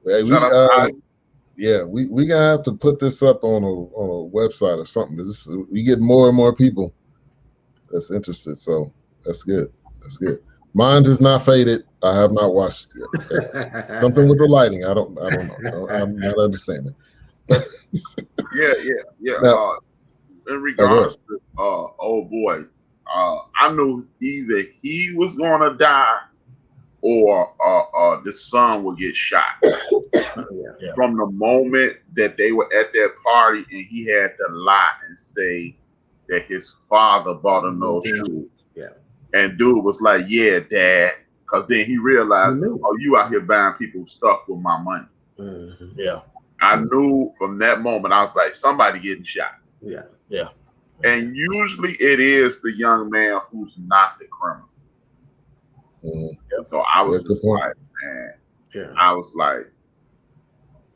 Hey, we gonna have to put this up on a website or something. We get more and more people that's interested, so that's good. That's good. Mine is not faded. I have not watched it yet. Something with the lighting. I don't know. I'm not understanding. Yeah. Now, in regards to old boy, I knew either he was gonna die or the son would get shot. From the moment that they were at that party and he had to lie and say that his father bought him those shoes. Yeah. And dude was like, yeah, Dad. Because then he realized, you out here buying people's stuff with my money. Mm-hmm. Yeah. I knew from that moment, I was like, somebody getting shot. Yeah. And usually it is the young man who's not the criminal. Mm-hmm. So I was just like, man. Yeah. I was like,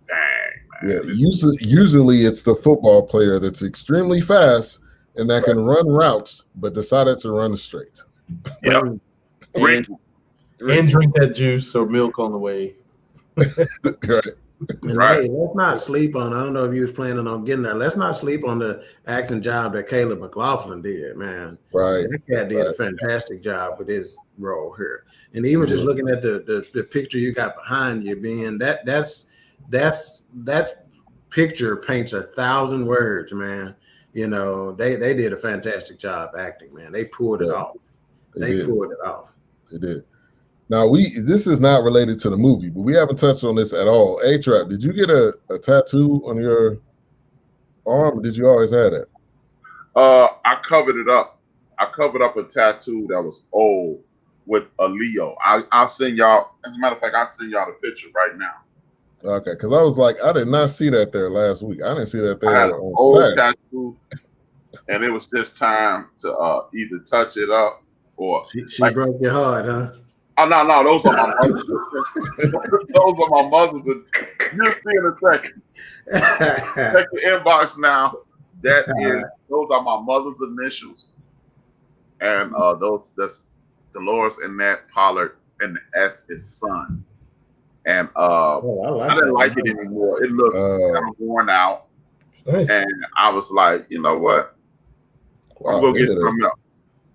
dang, man. Yeah. Usually it's the football player that's extremely fast and that can run routes, but decided to run straight. Yep. And drink that juice or milk on the way. Right. And Right. hey, let's not sleep on. I don't know if you was planning on getting there. Let's not sleep on the acting job that Caleb McLaughlin did, man. Right. That cat did a fantastic job with his role here. And even just looking at the picture you got behind you, being that picture paints 1,000 words, man. You know, they did a fantastic job acting, man. They pulled it off. They pulled it off. They did. Now this is not related to the movie, but we haven't touched on this at all. HRap, did you get a tattoo on your arm, or did you always have that? I covered it up. I covered up a tattoo that was old with a Leo. I'll send y'all. As a matter of fact, I'll send y'all the picture right now. Okay, because I was like, I did not see that there last week. I didn't see that there I had an on old Saturday. tattoo, and it was just time to either touch it up or. She broke your heart, huh? Oh no, those are my mother's. Those are my mother's. You'll see in a second. Check the inbox now. Those are my mother's initials, and that's Dolores Annette Pollard, and the S is son. And I didn't like it anymore. It looked kind of worn out, and I was like, you know what? I'm gonna get something else.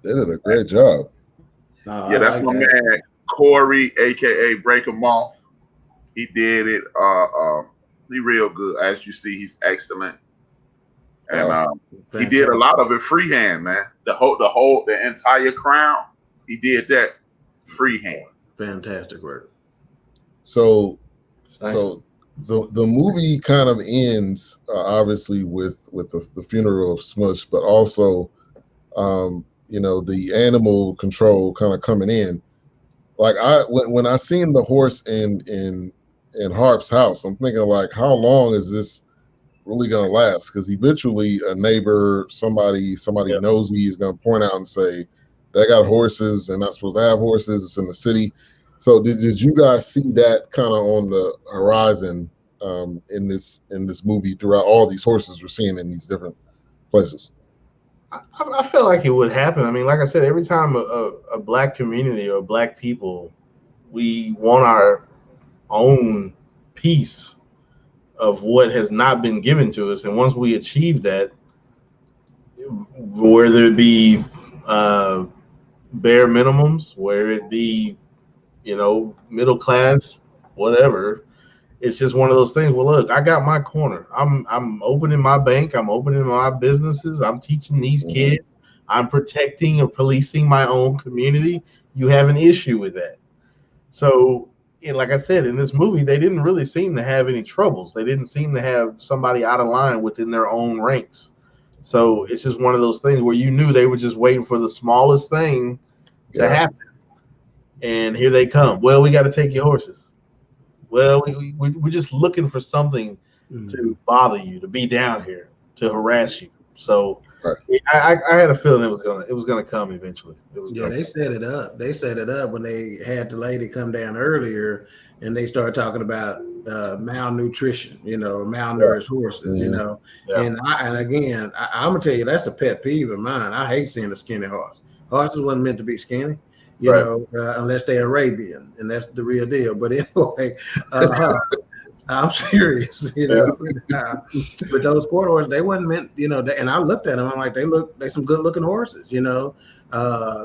They did a great job. Yeah, that's my man Corey, aka Break 'em Off. He did it. He real good. As you see, he's excellent. And he did a lot of it freehand, man. The entire crown, he did that freehand. Fantastic work. So the movie kind of ends obviously with the funeral of Smush, but also the animal control kind of coming in. Like when I seen the horse in Harp's house, I'm thinking like, how long is this really gonna last? Because eventually a neighbor, somebody nosy is gonna point out and say, they got horses and not supposed to have horses. It's in the city. So did you guys see that kind of on the horizon in this movie throughout all these horses we're seeing in these different places? I feel like it would happen. I mean, like I said, every time a black community or black people, we want our own piece of what has not been given to us. And once we achieve that, whether it be bare minimums, whether it be, middle class, whatever, it's just one of those things. Well, look, I got my corner. I'm opening my bank. I'm opening my businesses. I'm teaching these kids. I'm protecting or policing my own community. You have an issue with that. So, like I said, in this movie, they didn't really seem to have any troubles. They didn't seem to have somebody out of line within their own ranks. So it's just one of those things where you knew they were just waiting for the smallest thing to happen. And here they come. Well, we got to take your horses. Well, we're just looking for something to bother you, to be down here, to harass you. So I had a feeling it was gonna come eventually. They set it up. They set it up when they had the lady come down earlier, and they started talking about malnutrition. Malnourished horses. And again, I'm gonna tell you, that's a pet peeve of mine. I hate seeing a skinny horse. Horses wasn't meant to be skinny. Unless they're Arabian, and that's the real deal. But anyway, I'm serious, but those quarter horses, they wasn't meant, and I looked at them, I'm like, they some good looking horses,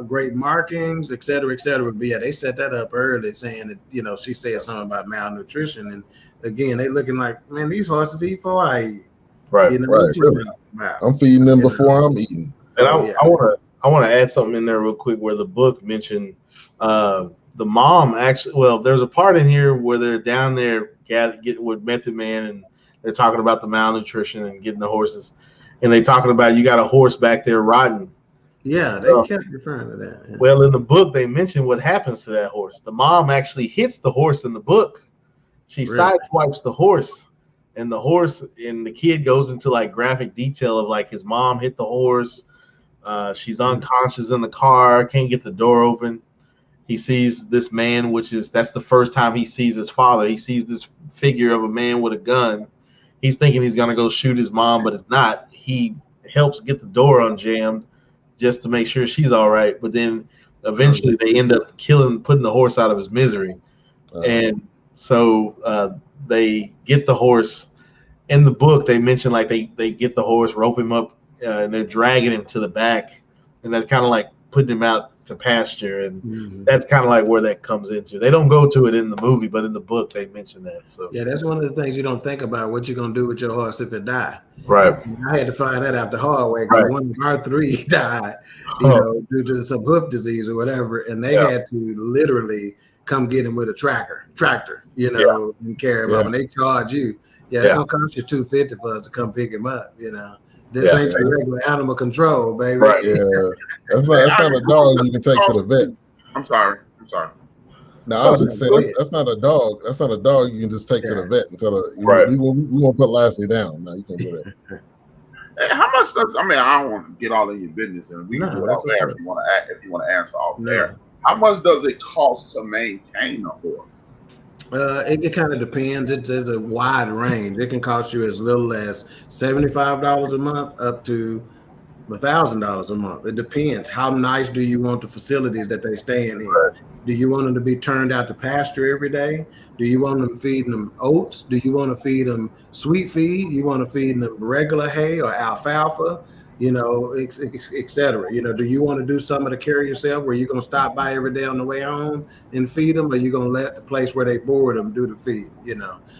great markings, et cetera, et cetera. But yeah, they set that up early saying that, she said something about malnutrition. And again, they looking like, man, these horses eat before I eat. Right, really. I'm feeding them before I'm eating. And I want to add something in there real quick where the book mentioned the mom actually. Well, there's a part in here where they're down there getting with Method Man, and they're talking about the malnutrition and getting the horses, and they talking about you got a horse back there rotting. Yeah, they kept referring to that. Yeah. Well, in the book, they mentioned what happens to that horse. The mom actually hits the horse in the book. She sideswipes the horse, and the kid goes into like graphic detail of like his mom hit the horse. She's unconscious in the car, can't get the door open. He sees this man, that's the first time he sees his father. He sees this figure of a man with a gun. He's thinking he's going to go shoot his mom, but it's not. He helps get the door unjammed just to make sure she's all right. But then eventually they end up putting the horse out of his misery. And So they get the horse. In the book, they mention like they get the horse, rope him up, and they're dragging him to the back, and that's kind of like putting him out to pasture, and that's kind of like where that comes into. They don't go to it in the movie, but in the book they mention that. So yeah, that's one of the things you don't think about, what you're gonna do with your horse if it dies. Right. I had to find that out the hard way because one of our 3 died, due to some hoof disease or whatever, and they had to literally come get him with a tractor, and carry him up, and they charge you. Yeah, it's gonna cost you $250 for us to come pick him up. This ain't your regular animal control, baby. Right. Yeah, that's not a dog you can take to the vet. I'm sorry. No, I was just saying that's not a dog. That's not a dog you can just take to the vet and tell her, we won't put Lassie down. No, you can't do that. Hey, how much does? I mean, I don't want to get all in your business, and we can do it off there if you want to answer off there. How much does it cost to maintain a horse? It kind of depends. It's a wide range. It can cost you as little as $75 a month up to $1,000 a month. It depends. How nice do you want the facilities that they stay in? Do you want them to be turned out to pasture every day? Do you want them feeding them oats? Do you want to feed them sweet feed? You want to feed them regular hay or alfalfa? Et cetera. Do you want to do some of the care yourself where you're going to stop by every day on the way home and feed them, or you're going to let the place where they board them do the feed,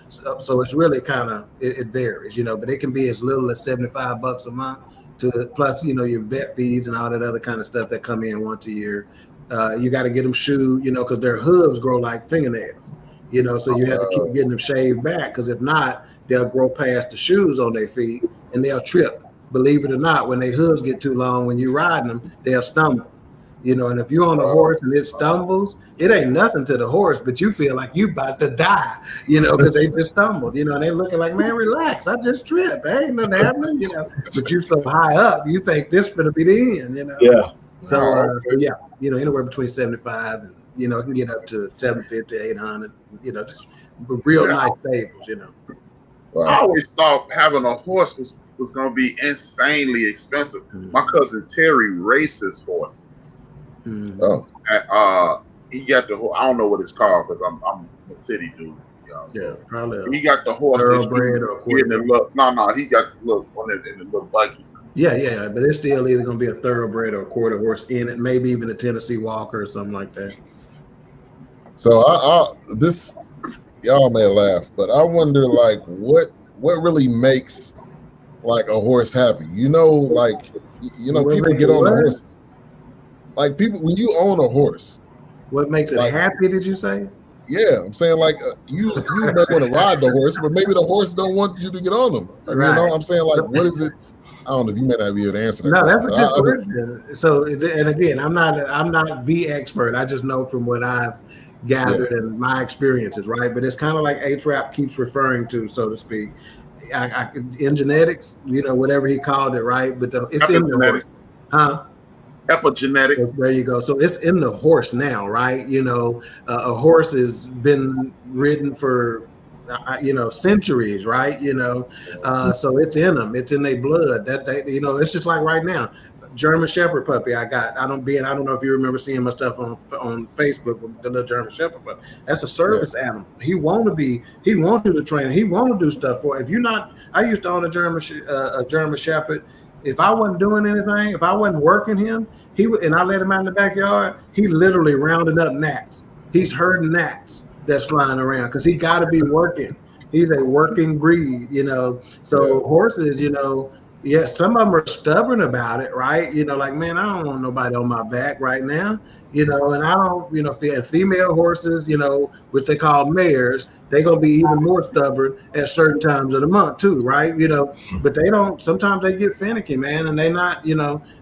So it's really kind of, it varies, but it can be as little as $75 a month to plus, your vet feeds and all that other kind of stuff that come in once a year. You got to get them shoed, because their hooves grow like fingernails, so you have to keep getting them shaved back, because if not, they'll grow past the shoes on their feet and they'll trip. Believe it or not, when their hooves get too long, when you're riding them, they'll stumble. And if you're on a horse and it stumbles, it ain't nothing to the horse, but you feel like you about to die, because they just stumbled, and they looking like, man, relax, I just tripped, ain't nothing happening, but you so high up, you think this finna be the end, Yeah. So anywhere between 75 and it can get up to 750, 800, just real nice stables, Wow. I always thought having a horse was going to be insanely expensive. My cousin Terry races horses. Oh. And, he got the horse. I don't know what it's called because I'm a city dude. Probably. He got the horse. Thoroughbred or quarter. No, he got the little one in the little buggy. Yeah, but it's still either going to be a thoroughbred or a quarter horse in it, maybe even a Tennessee Walker or something like that. So y'all may laugh, but I wonder like what really makes like a horse happy. People get on a horse. Like people, when you own a horse, what makes it happy? Did you say? Yeah, I'm saying like you may want to ride the horse, but maybe the horse don't want you to get on them. Right. I'm saying like, what is it? I don't know if you may not be able to answer that. No, that's a good question. So, and again, I'm not the expert. I just know from what I've gathered and my experiences, right? But it's kind of like HRap keeps referring to, so to speak. In genetics, whatever he called it, right? But it's in the horse. Epigenetics. There you go. So it's in the horse now, right? A horse has been ridden for centuries, right? So it's in them. It's in their blood. It's just like right now. German Shepherd puppy I got. I don't know if you remember seeing my stuff on Facebook with the little German Shepherd puppy. That's a service animal. He want you to train. He want to do stuff for it. If you're not, I used to own a German Shepherd. If I wasn't doing anything, if I wasn't working him, and I let him out in the backyard, he literally rounded up gnats. He's herding gnats that's flying around because he got to be working. He's a working breed, So horses, some of them are stubborn about it, right? Like, man, I don't want nobody on my back right now, and I don't, female horses, which they call mares, they're going to be even more stubborn at certain times of the month too, right? But they don't, sometimes they get finicky, man, and they not,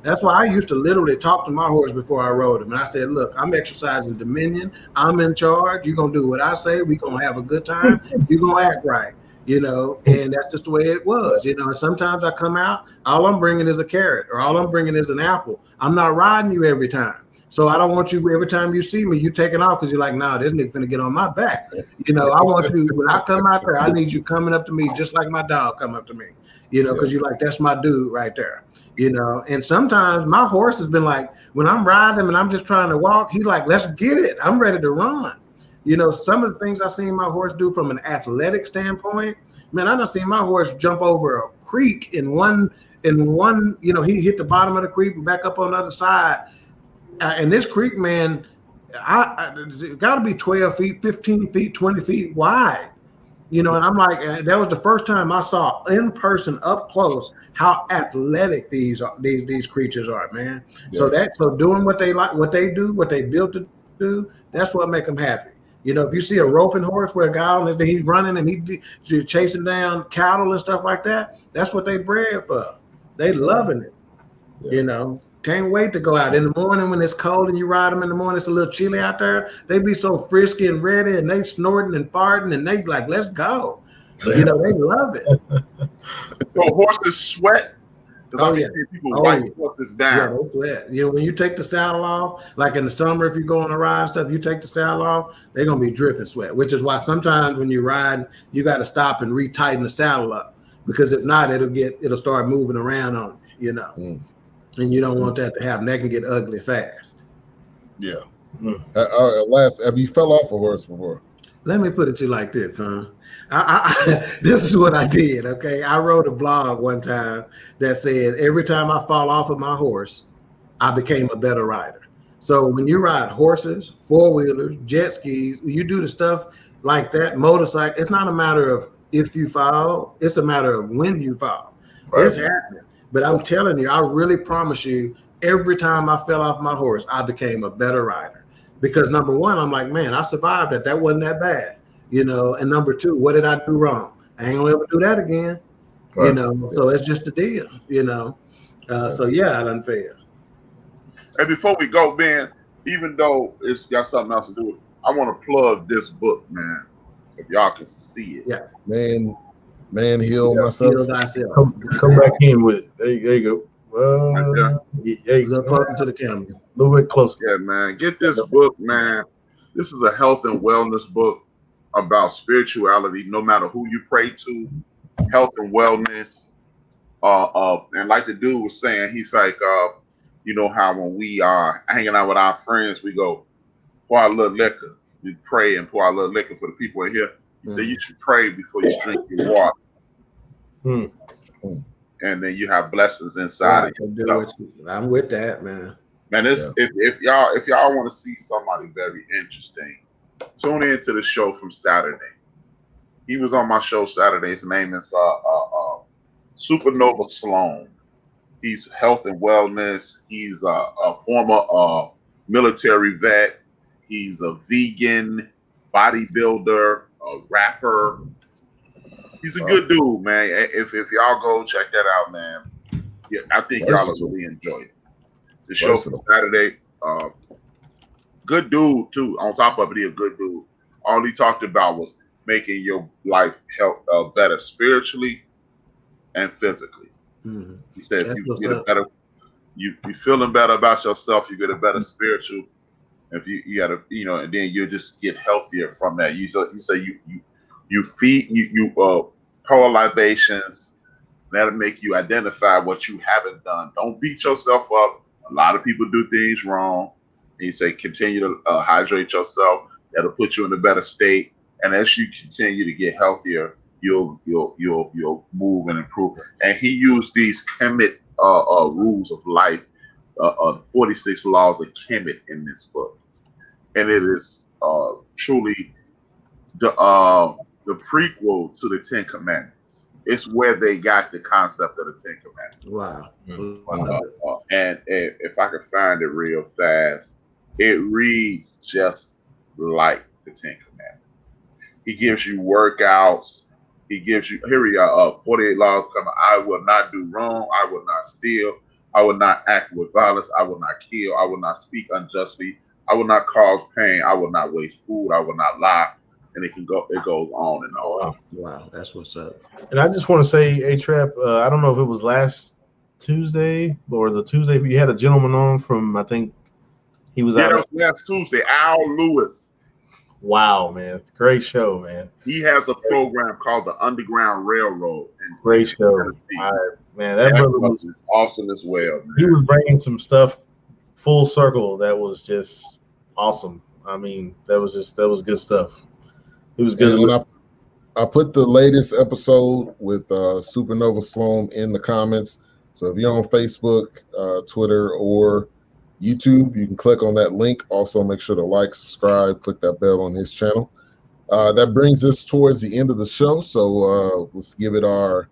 that's why I used to literally talk to my horse before I rode him. And I said, look, I'm exercising dominion. I'm in charge. You're going to do what I say. We're going to have a good time. You're going to act right. And that's just the way it was, and sometimes I come out, all I'm bringing is a carrot or all I'm bringing is an apple. I'm not riding you every time. So I don't want you, every time you see me, you taking off because you're like, nah, this nigga finna get on my back. I want you, when I come out there, I need you coming up to me just like my dog come up to me, because you're like, that's my dude right there. And sometimes my horse has been like, when I'm riding him and I'm just trying to walk, he's like, let's get it. I'm ready to run. Some of the things I've seen my horse do from an athletic standpoint, man, I done seen my horse jump over a creek in one, he hit the bottom of the creek and back up on the other side. And this creek, man, it got to be 12 feet, 15 feet, 20 feet wide. And I'm like, that was the first time I saw in person up close how athletic these creatures are, man. Yeah. So doing what they like, what they do, what they built to do, that's what make them happy. If you see a roping horse where a guy on he's running and he's chasing down cattle and stuff like that, that's what they bred for. They loving it. Yeah. Can't wait to go out in the morning when it's cold and you ride them in the morning. It's a little chilly out there. They be so frisky and ready, and they snorting and farting, and they like, let's go. They love it. So horses sweat. People wipe horses down. Yeah, they sweat. When you take the saddle off, like in the summer, if you go on a ride and stuff, you take the saddle off, they're gonna be dripping sweat. Which is why sometimes when you ride, you got to stop and retighten the saddle up, because if not, it'll start moving around on you. And you don't want that to happen. That can get ugly fast. Yeah. Last, have you fell off a horse before? Let me put it to you like this, huh? This is what I did, okay? I wrote a blog one time that said, every time I fall off of my horse, I became a better rider. So when you ride horses, four-wheelers, jet skis, when you do the stuff like that, motorcycle, it's not a matter of if you fall, it's a matter of when you fall. Right. It's happening. But I'm telling you, I really promise you, every time I fell off my horse, I became a better rider. Because number one, I'm like, man, I survived it. That wasn't that bad, And number two, what did I do wrong? I ain't gonna ever do that again, right. So it's just a deal, So yeah, I done failed. And before we go, man, even though it's got something else to do with it, I want to plug this book, man. If y'all can see it. Yeah. Man, heal myself. Come back in with it. There you go. There you go. Closer to the camera. A little bit closer. Yeah, man. Get this book, man. This is a health and wellness book about spirituality, no matter who you pray to, health and wellness. And like the dude was saying, he's like, how when we are hanging out with our friends, we go, pour a little liquor. We pray and pour a little liquor for the people in here. He said you should pray before you drink your water. And then you have blessings inside of you. I'm with that, man. Man, if y'all want to see somebody very interesting, tune in to the show from Saturday. He was on my show Saturday. His name is Supernova Sloan. He's health and wellness. He's a former military vet. He's a vegan, bodybuilder, a rapper. He's a good dude, man. If y'all go check that out, man, yeah, I think y'all will really enjoy it. The show from Saturday, good dude too. On top of it, he's a good dude. All he talked about was making your life better spiritually and physically. Mm-hmm. He said if you get a better, you feeling better about yourself, you get a better spiritual. If you gotta, and then you just get healthier from that. He said you feed you pour libations. That'll make you identify what you haven't done. Don't beat yourself up. A lot of people do things wrong. He said continue to hydrate yourself. That'll put you in a better state. And as you continue to get healthier, you'll move and improve. And he used these Kemet rules of life, 46 laws of Kemet in this book, and it is truly the prequel to the Ten Commandments. It's where they got the concept of the Ten Commandments. Wow! And if I could find it real fast, it reads just like the Ten Commandments. He gives you workouts. He gives you, here we are, 48 laws coming. I will not do wrong. I will not steal. I will not act with violence. I will not kill. I will not speak unjustly. I will not cause pain. I will not waste food. I will not lie. And it goes on and on. Wow, that's what's up. And I just want to say, HRap, I don't know if it was last Tuesday or the Tuesday, but you had a gentleman on from, I think he was out. It was last Tuesday, Al Lewis. Wow, man. Great show, man. He has a program called the Underground Railroad. Great show. Man, that brother was awesome as well. Man. He was bringing some stuff full circle that was just awesome. I mean, that was good stuff. It was good. And I put the latest episode with Supernova Sloan in the comments. So if you're on Facebook, Twitter, or YouTube, you can click on that link. Also, make sure to like, subscribe, click that bell on his channel. That brings us towards the end of the show. So let's give it our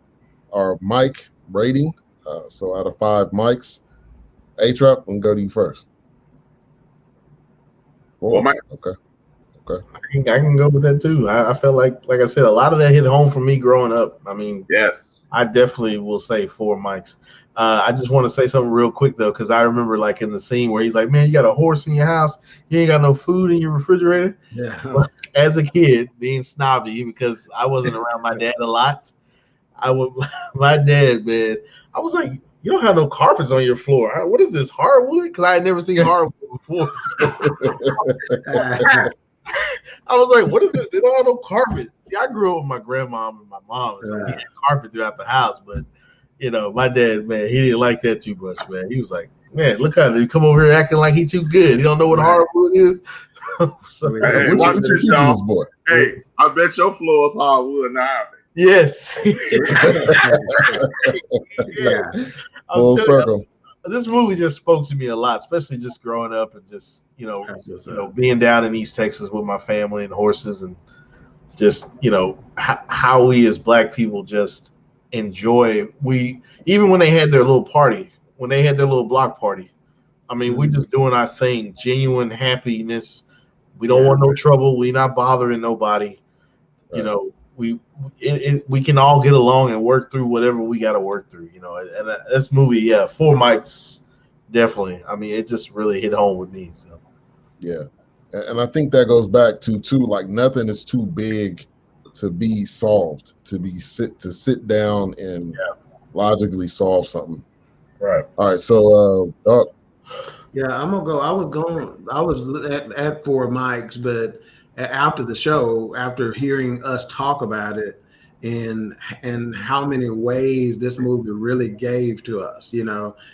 mic rating. So out of 5 mics, HRap, I'm going to go to you first. 4 mics. Okay. I can go with that too. I felt like I said, a lot of that hit home for me growing up. I mean, yes, I definitely will say 4 mics. I just want to say something real quick though, because I remember like in the scene where he's like, "Man, you got a horse in your house, you ain't got no food in your refrigerator." Yeah. As a kid, being snobby because I wasn't around my dad a lot, my dad, man, I was like, "You don't have no carpets on your floor. What is this, hardwood?" Because I had never seen hardwood before. I was like, "What is this? They don't have no carpet." See, I grew up with my grandma and my mom, so we had carpet throughout the house. But you know, my dad, man, he didn't like that too much, man. He was like, "Man, look how they come over here acting like he too good. He don't know what hardwood is." So, hey, what you teaching this boy? Hey, I bet your floor is hardwood now. yes. Yeah. Full circle. This movie just spoke to me a lot, especially just growing up and just being down in East Texas with my family and horses, and just how we as Black people just enjoy. We even when they had their little party, when they had their little block party, I mean, we just doing our thing, genuine happiness. We don't want no trouble. We not bothering nobody. Right. We can all get along and work through whatever we got to work through. And this movie, 4 mics, definitely. I mean, it just really hit home with me. So. Yeah, and I think that goes back to too, like nothing is too big to be solved, to sit down and logically solve something. Right. All right. So, Dawk. Yeah, I'm gonna go. I was at 4 mics, but after the show, after hearing us talk about it and how many ways this movie really gave to us, and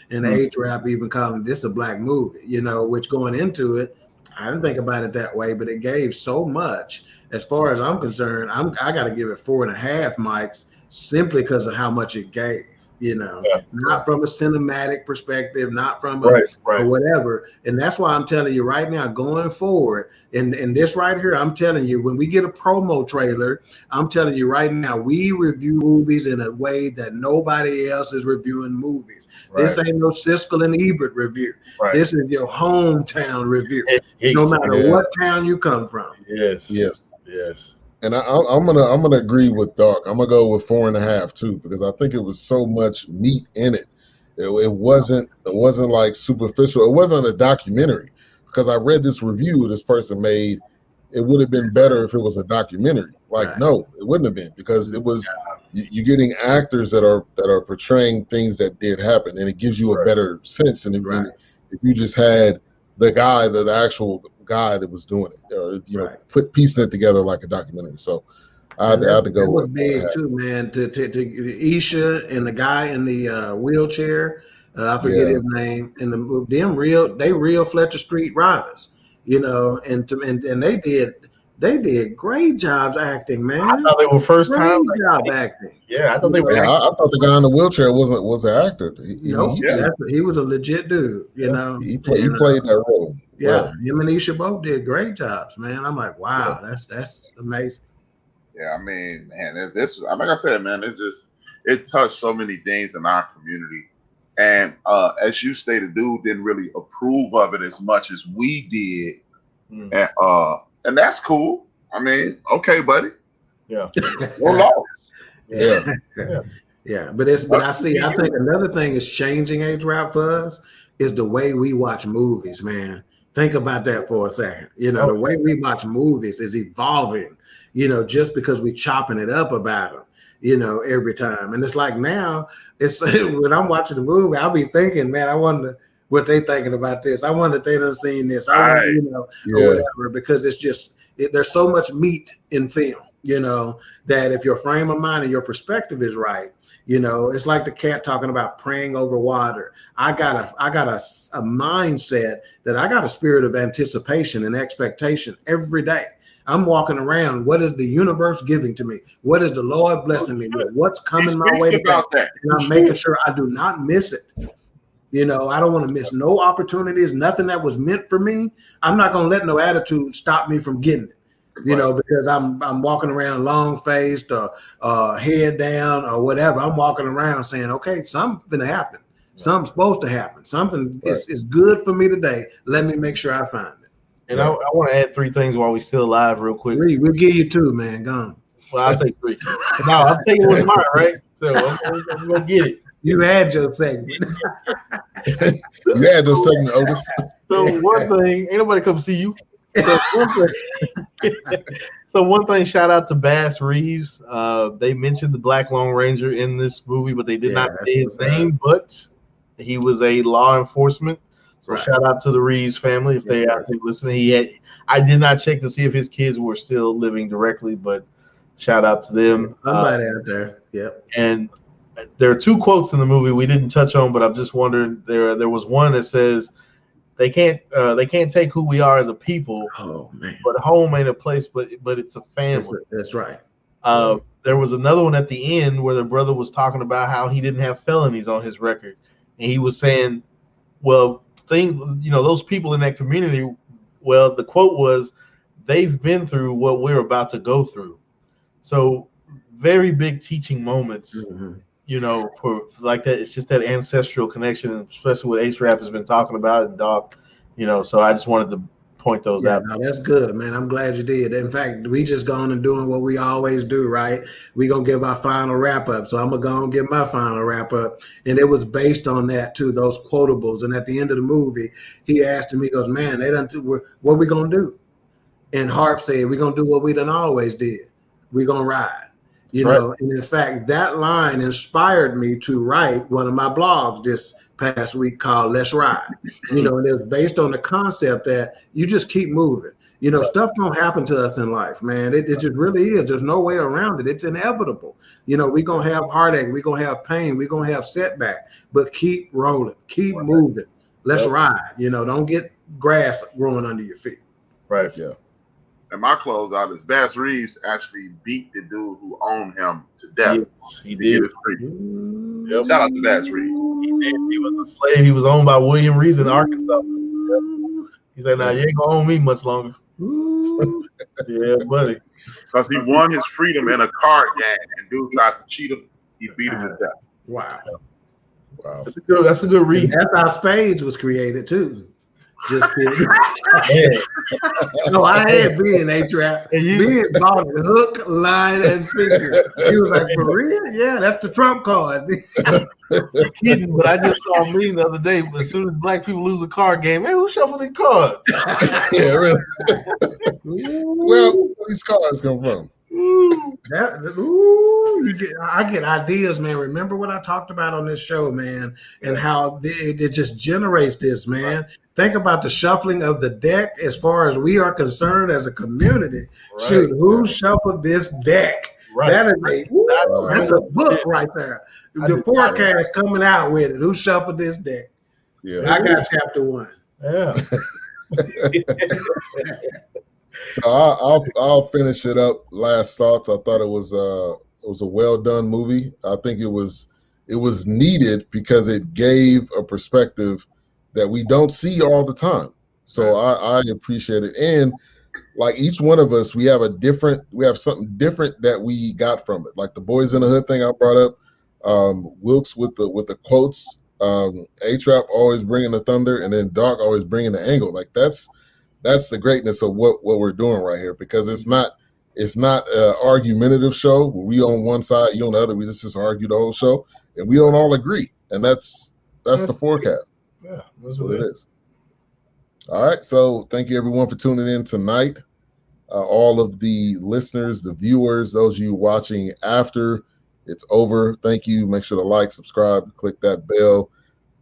HRap even calling this a Black movie, which going into it, I didn't think about it that way, but it gave so much. As far as I'm concerned, I got to give it 4.5 mics simply because of how much it gave. Not from a cinematic perspective, not from or whatever. And that's why I'm telling you right now, going forward, and this right here, I'm telling you, when we get a promo trailer, I'm telling you right now, we review movies in a way that nobody else is reviewing movies. Right. This ain't no Siskel and Ebert review. Right. This is your hometown review, no matter what town you come from. Yes. And I'm gonna agree with Dawk. I'm gonna go with 4.5 too, because I think it was so much meat in it. It wasn't like superficial. It wasn't a documentary, because I read this review this person made. It would have been better if it was a documentary. No, it wouldn't have been, because it was you're getting actors that are portraying things that did happen, and it gives you a better sense. And if you just had the actual guy that was doing it, piecing it together like a documentary. So I had to go with that. Big too, man. To Isha and the guy in the wheelchair, I forget his name, and them real Fletcher Street riders, and they did great jobs acting, man. I thought they were first time job acting. Yeah, I thought they were. I thought the guy in the wheelchair was an actor. He was a legit dude. He played that role. Yeah, him and Isha both did great jobs, man. I'm like, wow, that's amazing. Yeah, I mean, man, this, like I said, man, it touched so many things in our community. And as you stated, dude didn't really approve of it as much as we did. And that's cool. I mean, okay, buddy. Yeah. No loss. Yeah. But I think another thing is changing HRap for us is the way we watch movies, man. Think about that for a second. The way we watch movies is evolving, just because we chopping it up about them, every time. And it's like now, it's when I'm watching the movie, I'll be thinking, man, I wonder what they thinking about this. I wonder if they done seen this. Or whatever, because it's just there's so much meat in film. that if your frame of mind and your perspective is right, it's like the cat talking about praying over water. I got a mindset that I got a spirit of anticipation and expectation every day. I'm walking around. What is the universe giving to me? What is the Lord blessing me with? What's coming my way today? And I'm making sure I do not miss it. I don't want to miss no opportunities, nothing that was meant for me. I'm not going to let no attitude stop me from getting it. Because I'm walking around long-faced or head down or whatever. I'm walking around saying, okay, something's going to happen. Something's supposed to happen. Something is good for me today. Let me make sure I find it. And I want to add 3 things while we're still alive real quick. 3. We'll give you 2, man. Go on. Well, I'll take 3. No, I'm taking what's mine, right? So I'm going to get it. You had your segment. You had your segment, Otis. So one thing, ain't nobody come see you. So one thing, shout out to Bass Reeves. They mentioned the Black Lone Ranger in this movie, but they did not say his name, but he was a law enforcement. So shout out to the Reeves family if they out there listening. I did not check to see if his kids were still living directly, but shout out to them. Somebody out there. Yep. And there are 2 quotes in the movie we didn't touch on, but I've just wondered. There was one that says, They can't take who we are as a people. Oh man! But home ain't a place, but it's a family. That's right. There was another one at the end where the brother was talking about how he didn't have felonies on his record, and he was saying, "Well, those people in that community. Well, the quote was, they've been through what we're about to go through." So, very big teaching moments. Mm-hmm. For like that, it's just that ancestral connection, especially what HRap has been talking about and Dawk, so I just wanted to point those out. No, that's good, man. I'm glad you did. In fact, we just gone and doing what we always do, right? We're going to give our final wrap up. So I'm going to go and give my final wrap up. And it was based on that too, those quotables. And at the end of the movie, he asked me, he goes, man, what we going to do? And HRap said, we're going to do what we done always did. We're going to ride. And in fact, that line inspired me to write one of my blogs this past week called Let's Ride. And it was based on the concept that you just keep moving. Stuff don't happen to us in life, man. It just really is. There's no way around it. It's inevitable. We're going to have heartache. We're going to have pain. We're going to have setback. But keep rolling. Keep moving. Let's ride. Don't get grass growing under your feet. Right. Yeah. And my closeout is Bass Reeves actually beat the dude who owned him to death. Yes, he did. Yep. Shout out to Bass Reeves. He was a slave. He was owned by William Reeves in Arkansas. He said, "Now you ain't gonna own me much longer." Yeah, buddy. Because he won his freedom in a card game, and dude tried to cheat him. He beat him to death. Wow. That's a good read. And that's how Spades was created too. Just kidding. No, I had B in HRap. And B bought it hook, line, and sinker. He was like, for real? Yeah, that's the trump card. You're kidding, but I just saw a meme the other day. As soon as black people lose a card game, hey, who shuffled these cards? Yeah, really. Where these cards come from? I get ideas, man. Remember what I talked about on this show, man, and how it just generates this, man. Think about the shuffling of the deck as far as we are concerned as a community. Right. Shoot, who shuffled this deck? Right. That's a book right there. The Fourcast coming out with it. Who shuffled this deck? Yeah, I got chapter 1. Yeah. So I'll finish it up. Last thoughts. I thought it was a well done movie. I think it was needed because it gave a perspective that we don't see all the time. So I appreciate it. And like each one of us, we have something different that we got from it. Like the Boys in the Hood thing I brought up, Wilks with the quotes, HRap always bringing the thunder, and then Dawk always bringing the angle. Like that's the greatness of what we're doing right here, because it's not an argumentative show where we on one side, you on the other. We just argue the whole show, and we don't all agree, and that's the Fourcast. Yeah, that's what it is. All right, so thank you everyone for tuning in tonight. All of the listeners, the viewers, those of you watching after it's over, thank you. Make sure to like, subscribe, click that bell.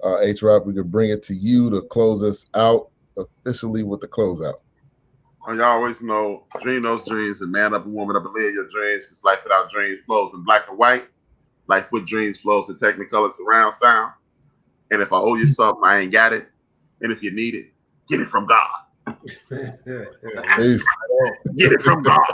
HRap, we can bring it to you to close us out officially with the closeout. You always know, dream those dreams and man up and woman up and live your dreams, because life without dreams flows in black and white. Life with dreams flows in technicolor surround sound. And if I owe you something, I ain't got it. And if you need it, get it from God. Peace. Get it from God.